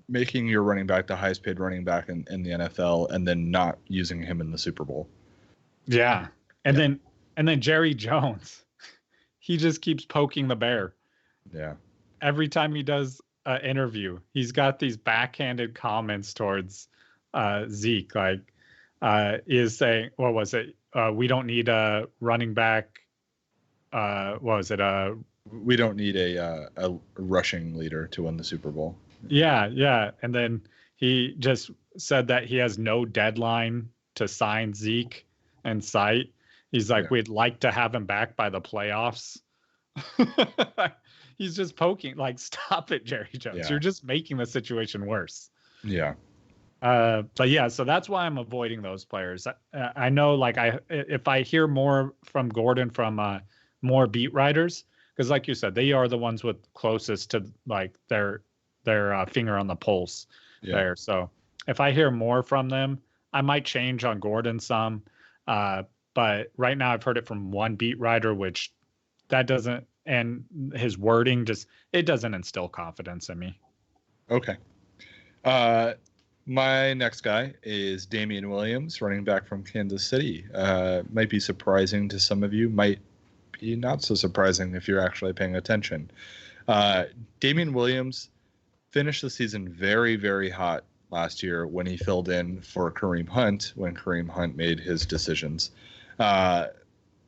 [SPEAKER 2] making your running back the highest paid running back in the NFL and then not using him in the Super Bowl.
[SPEAKER 1] Yeah. And then Jerry Jones, he just keeps poking the bear.
[SPEAKER 2] Yeah.
[SPEAKER 1] Every time he does an interview, he's got these backhanded comments towards Zeke. Like, is saying, what was it? We don't need a running back. What was it?
[SPEAKER 2] We don't need a rushing leader to win the Super Bowl.
[SPEAKER 1] Yeah. And then he just said that he has no deadline to sign Zeke and sight. He's like, we'd like to have him back by the playoffs. He's just poking, like, stop it, Jerry Jones. Yeah. You're just making the situation worse.
[SPEAKER 2] Yeah.
[SPEAKER 1] But yeah, so that's why I'm avoiding those players. I know, like, if I hear more from Gordon from more beat writers, because like you said, they are the ones with closest to like their finger on the pulse there. So if I hear more from them, I might change on Gordon some. But right now I've heard it from one beat writer, which that doesn't, and his wording it doesn't instill confidence in me.
[SPEAKER 2] Okay. My next guy is Damian Williams, running back from Kansas City. Might be surprising to some of you, might be not so surprising if you're actually paying attention. Damian Williams finished the season very, very hot last year when he filled in for Kareem Hunt when Kareem Hunt made his decisions.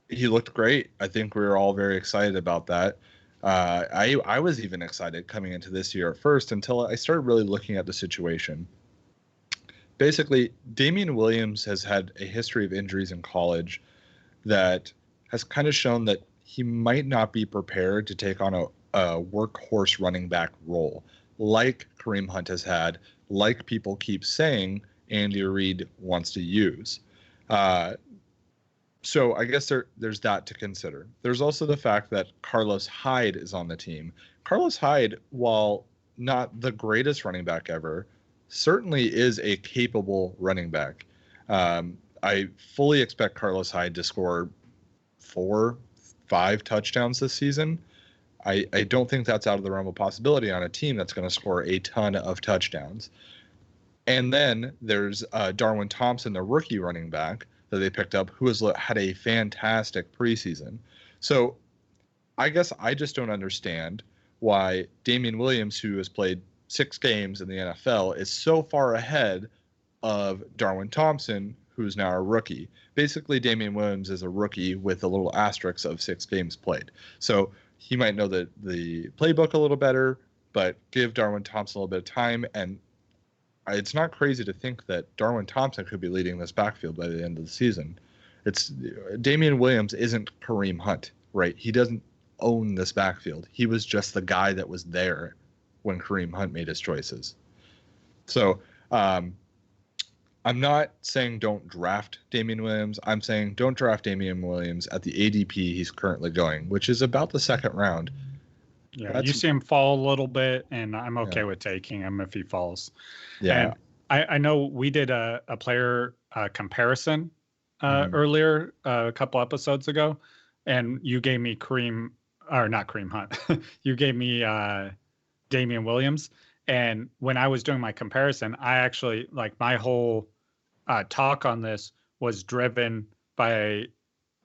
[SPEAKER 2] He looked great. I think we were all very excited about that. I was even excited coming into this year at first until I started really looking at the situation. Basically, Damian Williams has had a history of injuries in college that has kind of shown that he might not be prepared to take on a workhorse running back role like Kareem Hunt has had, like people keep saying Andy Reid wants to use. So I guess there's that to consider. There's also the fact that Carlos Hyde is on the team. Carlos Hyde, while not the greatest running back ever, certainly is a capable running back. I fully expect Carlos Hyde to score 4-5 touchdowns this season. I don't think that's out of the realm of possibility on a team that's going to score a ton of touchdowns. And then there's Darwin Thompson, the rookie running back that they picked up, who has had a fantastic preseason. So I guess I just don't understand why Damian Williams, who has played 6 games in the NFL, is so far ahead of Darwin Thompson, who's now a rookie. Basically, Damian Williams is a rookie with a little asterisk of 6 games played. So he might know the playbook a little better, but give Darwin Thompson a little bit of time. And it's not crazy to think that Darwin Thompson could be leading this backfield by the end of the season. Damian Williams isn't Kareem Hunt, right? He doesn't own this backfield. He was just the guy that was there when Kareem Hunt made his choices. So I'm not saying don't draft Damian Williams. I'm saying don't draft Damian Williams at the ADP he's currently going, which is about the 2nd round.
[SPEAKER 1] Yeah, you see him fall a little bit, and I'm okay with taking him if he falls.
[SPEAKER 2] Yeah.
[SPEAKER 1] And I know we did a player comparison earlier, a couple episodes ago, and you gave me not Kareem Hunt. You gave me Damian Williams. And when I was doing my comparison, I actually, like, my whole talk on this was driven by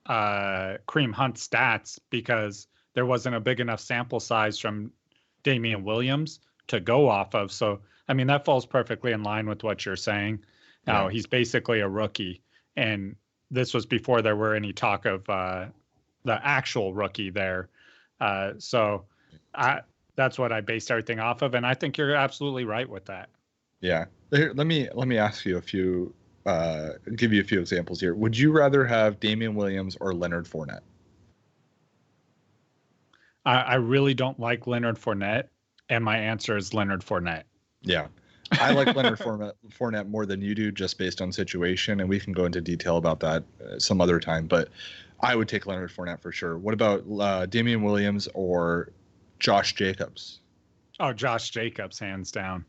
[SPEAKER 1] Kareem Hunt stats, because there wasn't a big enough sample size from Damian Williams to go off of. So, I mean, that falls perfectly in line with what you're saying. Now, he's basically a rookie. And this was before there were any talk of the actual rookie there. So that's what I based everything off of. And I think you're absolutely right with that.
[SPEAKER 2] Yeah. Here, let me ask you give you a few examples here. Would you rather have Damian Williams or Leonard Fournette?
[SPEAKER 1] I really don't like Leonard Fournette, and my answer is Leonard Fournette.
[SPEAKER 2] Yeah. I like Leonard Fournette more than you do, just based on situation, and we can go into detail about that some other time, but I would take Leonard Fournette for sure. What about Damian Williams or Josh Jacobs?
[SPEAKER 1] Oh, Josh Jacobs, hands down.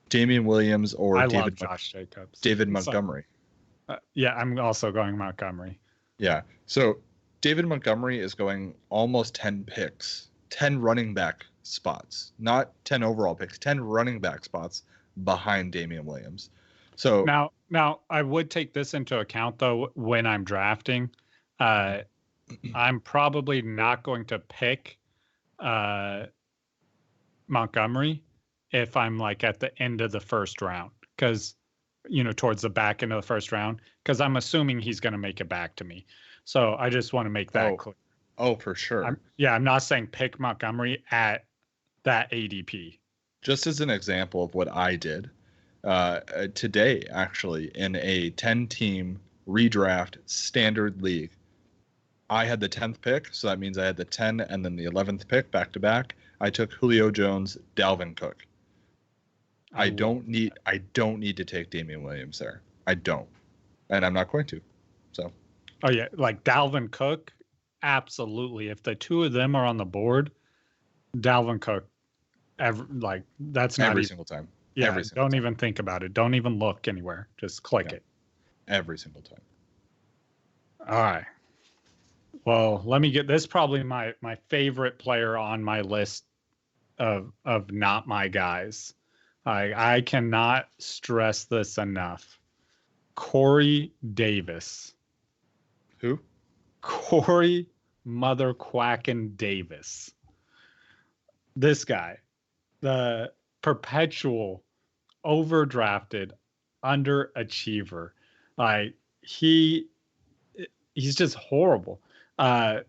[SPEAKER 2] Damian Williams or
[SPEAKER 1] love Josh Jacobs.
[SPEAKER 2] David Montgomery.
[SPEAKER 1] Yeah, I'm also going Montgomery.
[SPEAKER 2] Yeah. So David Montgomery is going almost 10 picks, 10 running back spots, not 10 overall picks, 10 running back spots behind Damian Williams. So
[SPEAKER 1] now I would take this into account, though, when I'm drafting. I'm probably not going to pick Montgomery if I'm like at the end of the first round, because, towards the back end of the first round, because I'm assuming he's going to make it back to me. So I just want to make that clear.
[SPEAKER 2] Oh, for sure.
[SPEAKER 1] I'm not saying pick Montgomery at that ADP.
[SPEAKER 2] Just as an example of what I did today, actually, in a 10-team redraft standard league, I had the 10th pick, so that means I had the 10 and then the 11th pick back to back. I took Julio Jones, Dalvin Cook. I don't need to take Damian Williams there. I don't, and I'm not going to. So.
[SPEAKER 1] Oh yeah, like Dalvin Cook, absolutely. If the two of them are on the board, Dalvin Cook, that's not
[SPEAKER 2] every single time.
[SPEAKER 1] Yeah, don't even think about it. Don't even look anywhere. Just click it.
[SPEAKER 2] Every single time.
[SPEAKER 1] All right. Well, let me get this. Probably my favorite player on my list of not my guys. I cannot stress this enough. Corey Davis.
[SPEAKER 2] Who?
[SPEAKER 1] Corey Mother Quackin' Davis. This guy, the perpetual overdrafted underachiever. He's just horrible. And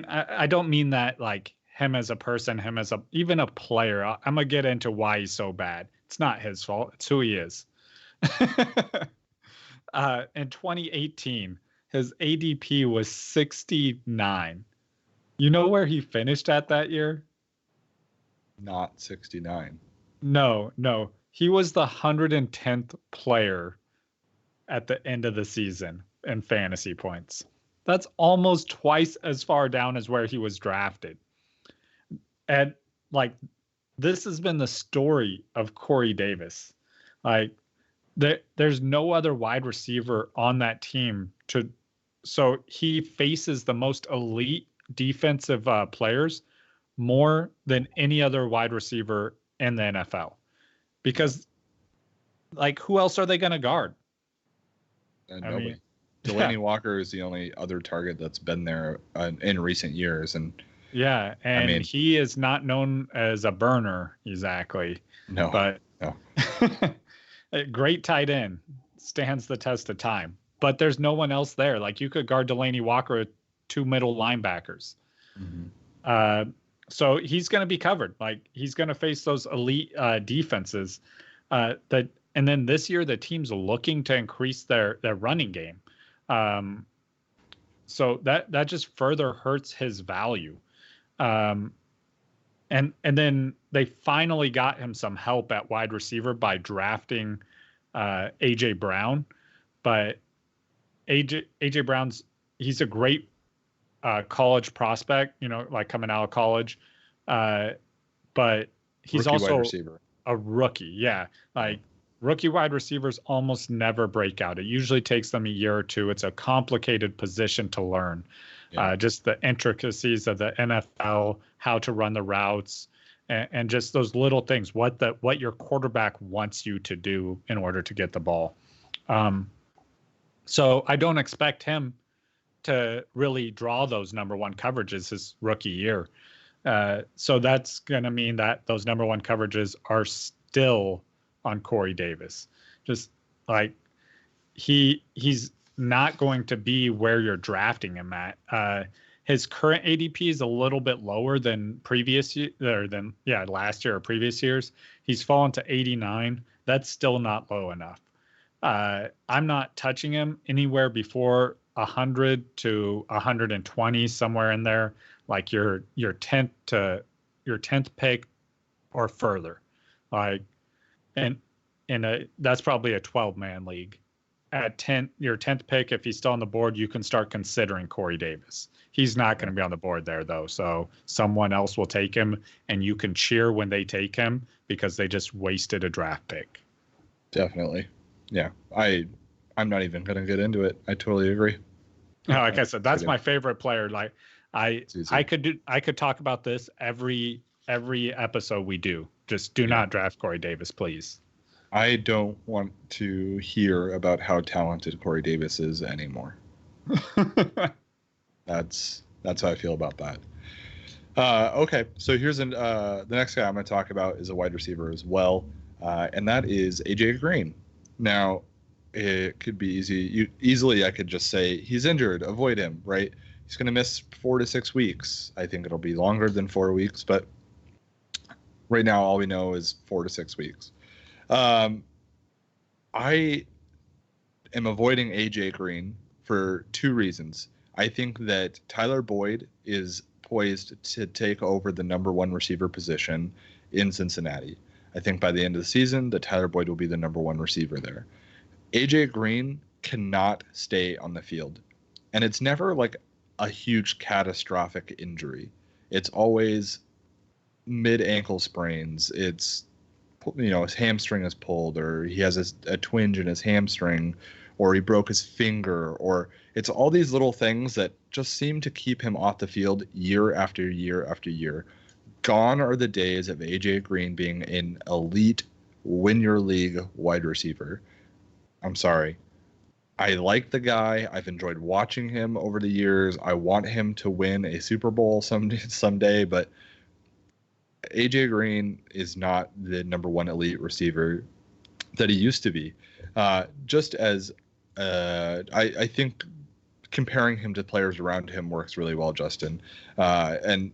[SPEAKER 1] I don't mean that like him as a person, him as even a player. I'm gonna get into why he's so bad. It's not his fault. It's who he is. In 2018, his ADP was 69. You know where he finished at that year?
[SPEAKER 2] Not 69.
[SPEAKER 1] No. He was the 110th player at the end of the season in fantasy points. That's almost twice as far down as where he was drafted. And this has been the story of Corey Davis. there's no other wide receiver on that team so he faces the most elite defensive players more than any other wide receiver in the NFL. Because, like, who else are they going to guard?
[SPEAKER 2] Nobody.
[SPEAKER 1] Mean,
[SPEAKER 2] Delaney Walker is the only other target that's been there in recent years, and
[SPEAKER 1] yeah, and I mean, he is not known as a burner exactly.
[SPEAKER 2] No,
[SPEAKER 1] but a great tight end, stands the test of time. But there's no one else there. Like, you could guard Delaney Walker with 2 middle linebackers. Mm-hmm. So he's going to be covered. Like, he's going to face those elite defenses. And then this year, the team's looking to increase their running game. So that just further hurts his value. And then they finally got him some help at wide receiver by drafting AJ Brown. But AJ Brown's, he's a great college prospect, like coming out of college. But he's
[SPEAKER 2] rookie
[SPEAKER 1] also
[SPEAKER 2] wide receiver.
[SPEAKER 1] A rookie. Yeah. Like, rookie wide receivers almost never break out. It usually takes them a year or two. It's a complicated position to learn. Yeah. Just the intricacies of the NFL, how to run the routes, and just those little things, what your quarterback wants you to do in order to get the ball. So I don't expect him to really draw those number one coverages his rookie year. So that's going to mean that those number one coverages are still on Corey Davis. Just like he's not going to be where you're drafting him at. His current ADP is a little bit lower than last year or previous years. He's fallen to 89. That's still not low enough. I'm not touching him anywhere before 100 to 120, somewhere in there, like your 10th pick or further. Like, and that's probably a 12-man league. At your 10th pick, if he's still on the board, you can start considering Corey Davis. He's not going to be on the board there, though. So someone else will take him, and you can cheer when they take him because they just wasted a draft pick.
[SPEAKER 2] Definitely. Yeah. I'm not even going to get into it. I totally agree.
[SPEAKER 1] Like I said, that's my favorite player. Like, I could talk about this every episode we do. Just do not draft Corey Davis, please.
[SPEAKER 2] I don't want to hear about how talented Corey Davis is anymore. That's how I feel about that. Okay, so here's the next guy I'm going to talk about is a wide receiver as well, and that is AJ Green. Now, it could be easily I could just say he's injured, avoid him, right? He's going to miss 4 to 6 weeks. I think it'll be longer than 4 weeks, but right now all we know is 4 to 6 weeks. I am avoiding AJ Green for 2 reasons. I think that Tyler Boyd is poised to take over the number 1 receiver position in Cincinnati. I think by the end of the season that Tyler Boyd will be the number 1 receiver there. AJ Green cannot stay on the field. And it's never like a huge catastrophic injury. It's always mid-ankle sprains. It's, his hamstring is pulled, or he has a twinge in his hamstring, or he broke his finger, or it's all these little things that just seem to keep him off the field year after year after year. Gone are the days of AJ Green being an elite win your league wide receiver. I'm sorry. I like the guy. I've enjoyed watching him over the years. I want him to win a Super Bowl someday, but AJ Green is not the number 1 elite receiver that he used to be. Just as I think comparing him to players around him works really well, Justin. And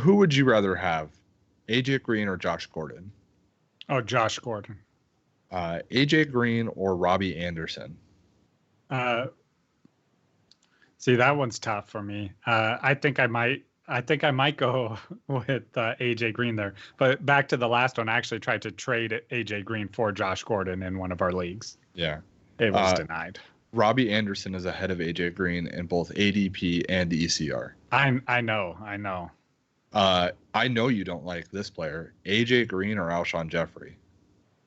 [SPEAKER 2] who would you rather have, AJ Green or Josh Gordon?
[SPEAKER 1] Oh, Josh Gordon.
[SPEAKER 2] AJ Green or Robbie Anderson?
[SPEAKER 1] See, that one's tough for me. I think I might go with AJ Green there. But back to the last one, I actually tried to trade AJ Green for Josh Gordon in one of our leagues.
[SPEAKER 2] Yeah.
[SPEAKER 1] It was denied.
[SPEAKER 2] Robbie Anderson is ahead of AJ Green in both ADP and ECR.
[SPEAKER 1] I know.
[SPEAKER 2] I know you don't like this player. AJ Green or Alshon Jeffrey?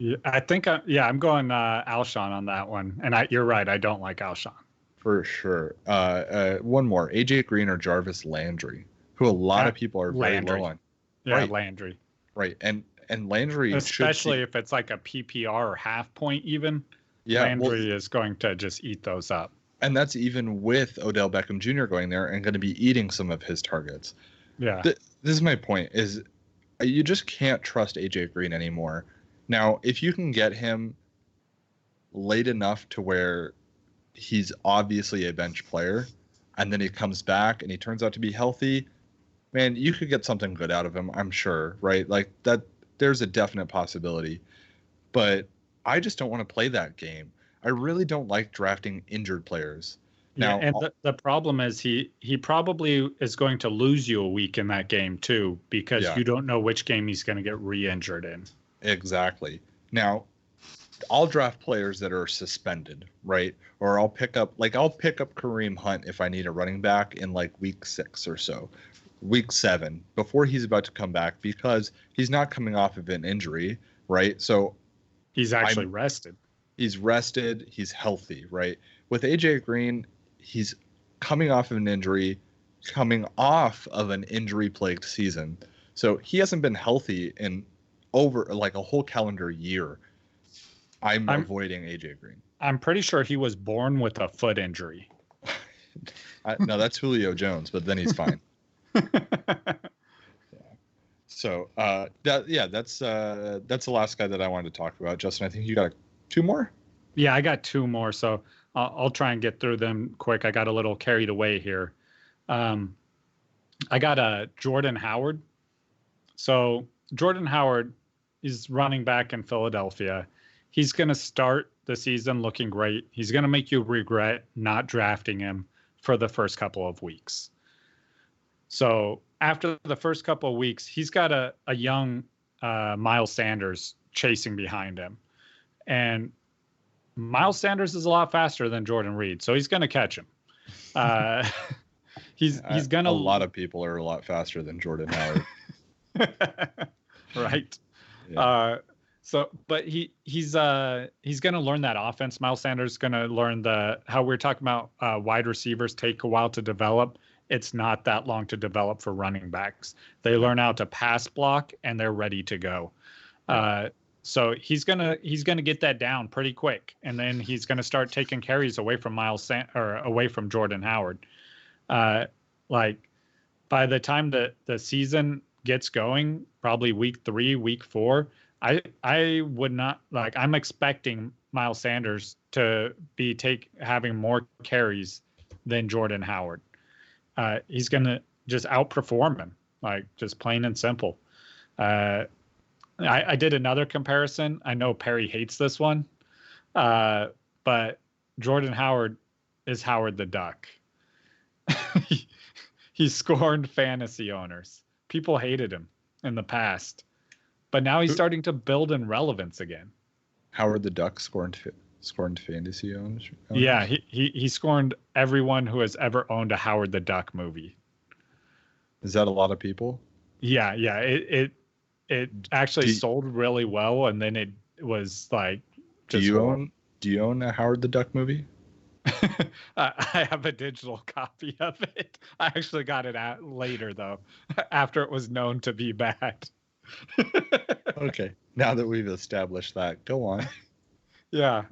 [SPEAKER 1] Yeah, I think I'm going Alshon on that one. And you're right, I don't like Alshon.
[SPEAKER 2] For sure. One more, AJ Green or Jarvis Landry, who a lot of people are very
[SPEAKER 1] Landry.
[SPEAKER 2] low on.
[SPEAKER 1] Yeah,
[SPEAKER 2] Right,
[SPEAKER 1] Landry.
[SPEAKER 2] right. And Landry should
[SPEAKER 1] Especially
[SPEAKER 2] see.
[SPEAKER 1] if it's like a PPR or half point even.
[SPEAKER 2] Yeah, well,
[SPEAKER 1] Landry is going to just eat those up.
[SPEAKER 2] and that's even with Odell Beckham Jr. going there and going to be eating some of his targets.
[SPEAKER 1] Yeah.
[SPEAKER 2] This is my point: is you just can't trust AJ Green anymore. Now, if you can get him late enough to where he's obviously a bench player, and then he comes back and he turns out to be healthy, man, you could get something good out of him, I'm sure, right? Like that, there's a definite possibility. But I just don't want to play that game. I really don't like drafting injured players.
[SPEAKER 1] Yeah,
[SPEAKER 2] Now,
[SPEAKER 1] and the problem is he probably is going to lose you a week in that game too, because
[SPEAKER 2] yeah,
[SPEAKER 1] you don't know which game he's going to get re-injured in.
[SPEAKER 2] exactly. Now, I'll draft players that are suspended, right? Or I'll pick up Kareem Hunt if I need a running back in like week 6 or so, week 7, before he's about to come back, because he's not coming off of an injury, right? So
[SPEAKER 1] He's actually rested.
[SPEAKER 2] he's rested, he's healthy, right? With AJ Green, he's coming off of an injury, coming off of an injury-plagued season. So he hasn't been healthy in over like a whole calendar year. I'm avoiding AJ Green.
[SPEAKER 1] I'm pretty sure he was born with a foot injury.
[SPEAKER 2] No, that's Julio Jones, but then he's fine. So that's the last guy that I wanted to talk about. Justin, I think you got 2 more.
[SPEAKER 1] Yeah, I got 2 more, so I'll try and get through them quick. I got a little carried away here. I got a Jordan Howard. So Jordan Howard is running back in Philadelphia. He's going to start the season looking great. He's going to make you regret not drafting him for the first couple of weeks. So after the first couple of weeks, he's got a young Miles Sanders chasing behind him. And Miles Sanders is a lot faster than Jordan Reed, so he's going to catch him. He's going to.
[SPEAKER 2] A lot of people are a lot faster than Jordan Howard.
[SPEAKER 1] Right.
[SPEAKER 2] Yeah.
[SPEAKER 1] But he's going to learn that offense. Miles Sanders is going to learn how we're talking about wide receivers take a while to develop. It's not that long to develop for running backs. They learn how to pass block and they're ready to go. So he's gonna get that down pretty quick, and then he's gonna start taking carries away from away from Jordan Howard. Like by the time the season gets going, probably week 3, week 4, I would not like. I'm expecting Miles Sanders to be having more carries than Jordan Howard. He's gonna just outperform him, like just plain and simple. I did another comparison. I know Perry hates this one, but Jordan Howard is Howard the Duck. He scorned fantasy owners. People hated him in the past, but now he's starting to build in relevance again.
[SPEAKER 2] Howard the Duck scorned fantasy owners?
[SPEAKER 1] Yeah, he scorned everyone who has ever owned a Howard the Duck movie.
[SPEAKER 2] Is that a lot of people?
[SPEAKER 1] Yeah. It actually sold really well, and then it was like.
[SPEAKER 2] Do you own a Howard the Duck movie?
[SPEAKER 1] I have a digital copy of it. I actually got it out later though, after it was known to be bad.
[SPEAKER 2] Okay, now that we've established that, go on.
[SPEAKER 1] Yeah.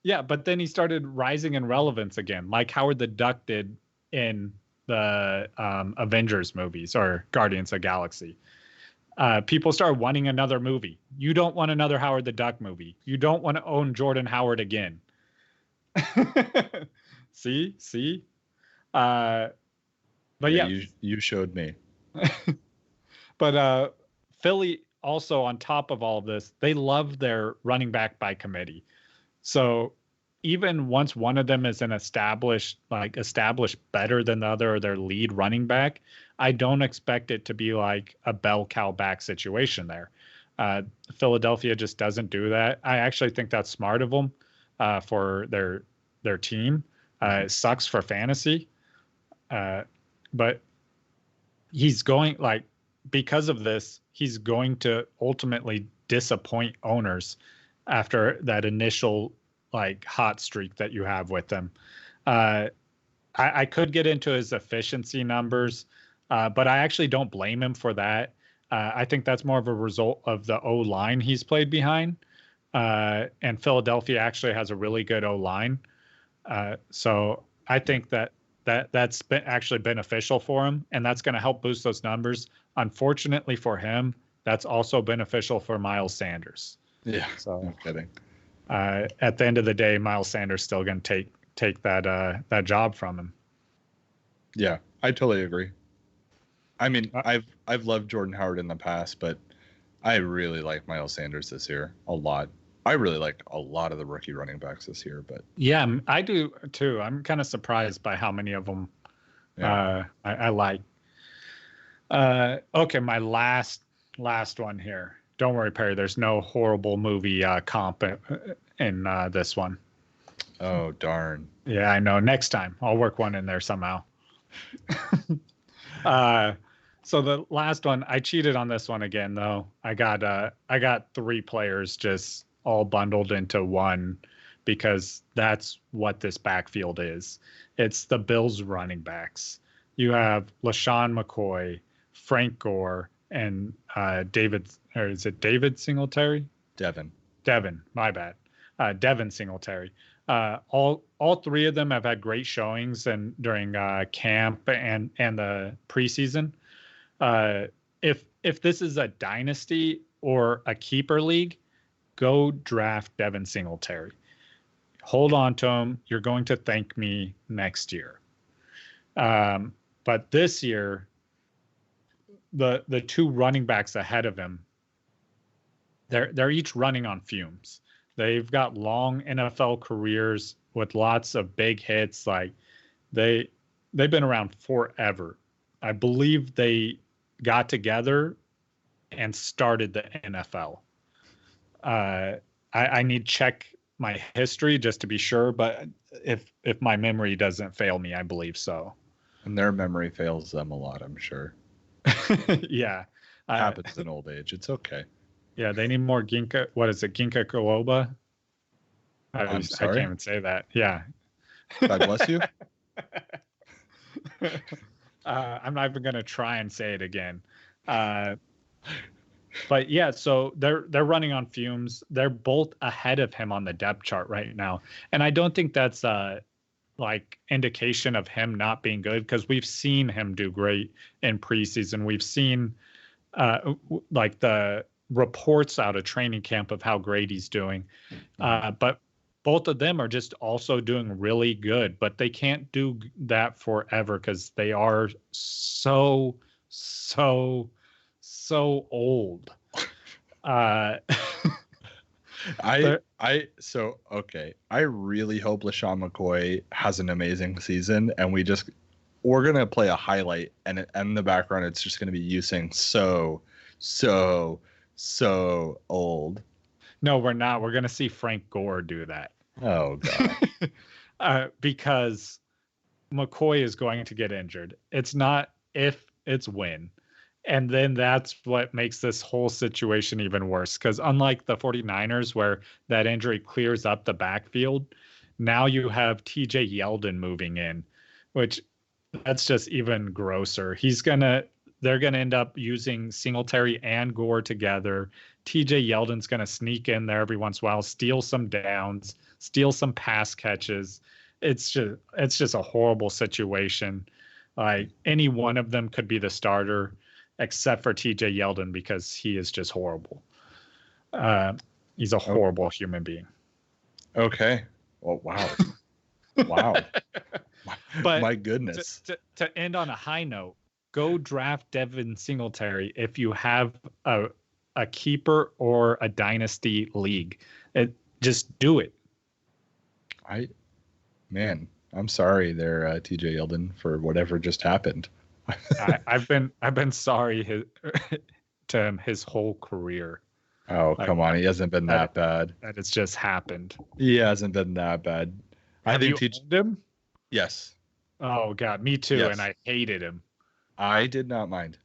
[SPEAKER 1] Yeah, but then he started rising in relevance again, like Howard the Duck did in the Avengers movies or Guardians of the Galaxy. People start wanting another movie. You don't want another Howard the Duck movie. You don't want to own Jordan Howard again. See? But yeah.
[SPEAKER 2] You showed me.
[SPEAKER 1] But Philly also, on top of all of this, they love their running back by committee. So even once one of them is an established better than the other, or their lead running back, I don't expect it to be like a bell cow back situation there. Philadelphia just doesn't do that. I actually think that's smart of them for their team. It sucks for fantasy, but he's going like because of this, he's going to ultimately disappoint owners after that initial like hot streak that you have with him. I could get into his efficiency numbers, but I actually don't blame him for that. I think that's more of a result of the O-line he's played behind. And Philadelphia actually has a really good O-line. So I think that's been actually beneficial for him, and that's going to help boost those numbers. Unfortunately for him, that's also beneficial for Miles Sanders.
[SPEAKER 2] Yeah,
[SPEAKER 1] so
[SPEAKER 2] no kidding.
[SPEAKER 1] At the end of the day, Miles Sanders still going to take that job from him.
[SPEAKER 2] Yeah, I totally agree. I mean, I've loved Jordan Howard in the past, but I really like Miles Sanders this year a lot. I really like a lot of the rookie running backs this year, but
[SPEAKER 1] yeah, I do too. I'm kind of surprised by how many of them I like. Okay, my last one here. Don't worry, Perry. There's no horrible movie comp in this one.
[SPEAKER 2] Oh, darn.
[SPEAKER 1] Yeah, I know. Next time I'll work one in there somehow. So the last one, I cheated on this one again though. I got 3 players just all bundled into one because that's what this backfield is. It's the Bills running backs. You have LaShawn McCoy, Frank Gore, and David, or is it David Singletary?
[SPEAKER 2] Devin,
[SPEAKER 1] my bad. Devin Singletary. All 3 of them have had great showings and during camp and the preseason. If this is a dynasty or a keeper league, go draft Devin Singletary. Hold on to him. You're going to thank me next year. But this year, the 2 running backs ahead of him, they're each running on fumes. They've got long NFL careers with lots of big hits. Like they've been around forever. I believe they got together and started the NFL. I need to check my history just to be sure, but if my memory doesn't fail me, I believe so.
[SPEAKER 2] And their memory fails them a lot, I'm sure.
[SPEAKER 1] Yeah.
[SPEAKER 2] Happens in old age. It's okay.
[SPEAKER 1] Yeah, they need more Ginkgo. What is it? Ginkgo biloba?
[SPEAKER 2] I'm sorry?
[SPEAKER 1] I can't even say that. Yeah.
[SPEAKER 2] God bless you.
[SPEAKER 1] I'm not even going to try and say it again. But yeah, so they're running on fumes. They're both ahead of him on the depth chart right now. And I don't think that's like indication of him not being good, because we've seen him do great in preseason. We've seen like the reports out of training camp of how great he's doing. But both of them are just also doing really good, but they can't do that forever because they are so old.
[SPEAKER 2] Okay. I really hope LaShawn McCoy has an amazing season, and we're gonna play a highlight, and in the background it's just gonna be you saying so old.
[SPEAKER 1] No, we're not. We're gonna see Frank Gore do that.
[SPEAKER 2] Oh god.
[SPEAKER 1] Because McCoy is going to get injured. It's not if, it's when. And then that's what makes this whole situation even worse. Because unlike the 49ers, where that injury clears up the backfield, now you have TJ Yeldon moving in, which that's just even grosser. They're gonna end up using Singletary and Gore together. TJ Yeldon's gonna sneak in there every once in a while, steal some downs, steal some pass catches. It's just a horrible situation. Like any one of them could be the starter, except for TJ Yeldon, because he is just horrible. He's a horrible human being.
[SPEAKER 2] Okay. Well, wow. Wow.
[SPEAKER 1] But
[SPEAKER 2] my goodness.
[SPEAKER 1] To end on a high note, go draft Devin Singletary if you have a keeper or a dynasty league. Just do it.
[SPEAKER 2] I'm sorry there, TJ Yeldon, for whatever just happened.
[SPEAKER 1] I've been sorry to him his whole career.
[SPEAKER 2] Oh, come on. He hasn't been that bad.
[SPEAKER 1] That it's just happened.
[SPEAKER 2] He hasn't been that bad.
[SPEAKER 1] Have you owned him?
[SPEAKER 2] Yes.
[SPEAKER 1] Oh, God. Me too. Yes. And I hated him.
[SPEAKER 2] I did not mind.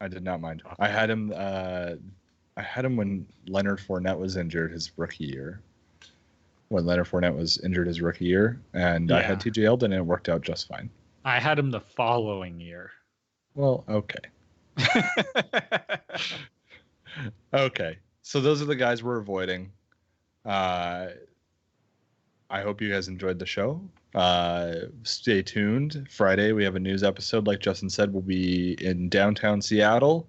[SPEAKER 2] I did not mind. I had him. I had him when Leonard Fournette was injured his rookie year. When Leonard Fournette was injured his rookie year, and I had TJ Yeldon, and it worked out just fine.
[SPEAKER 1] I had him the following year.
[SPEAKER 2] Well, okay. Okay. So those are the guys we're avoiding. I hope you guys enjoyed the show. Stay tuned. Friday, we have a news episode. Like Justin said, we'll be in downtown Seattle,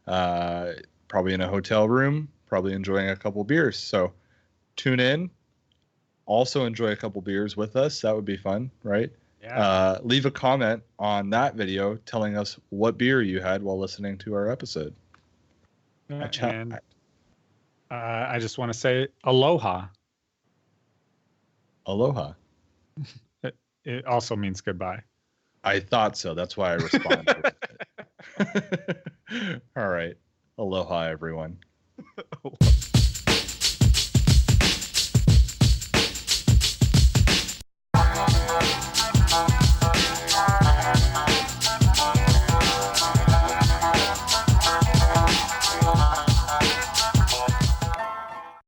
[SPEAKER 2] probably in a hotel room, probably enjoying a couple beers. So tune in. Also enjoy a couple beers with us. That would be fun, right?
[SPEAKER 1] Yeah.
[SPEAKER 2] Leave a comment on that video telling us what beer you had while listening to our episode.
[SPEAKER 1] And I just want to say aloha.
[SPEAKER 2] Aloha.
[SPEAKER 1] It also means goodbye.
[SPEAKER 2] I thought so. That's why I responded. All right. Aloha, everyone.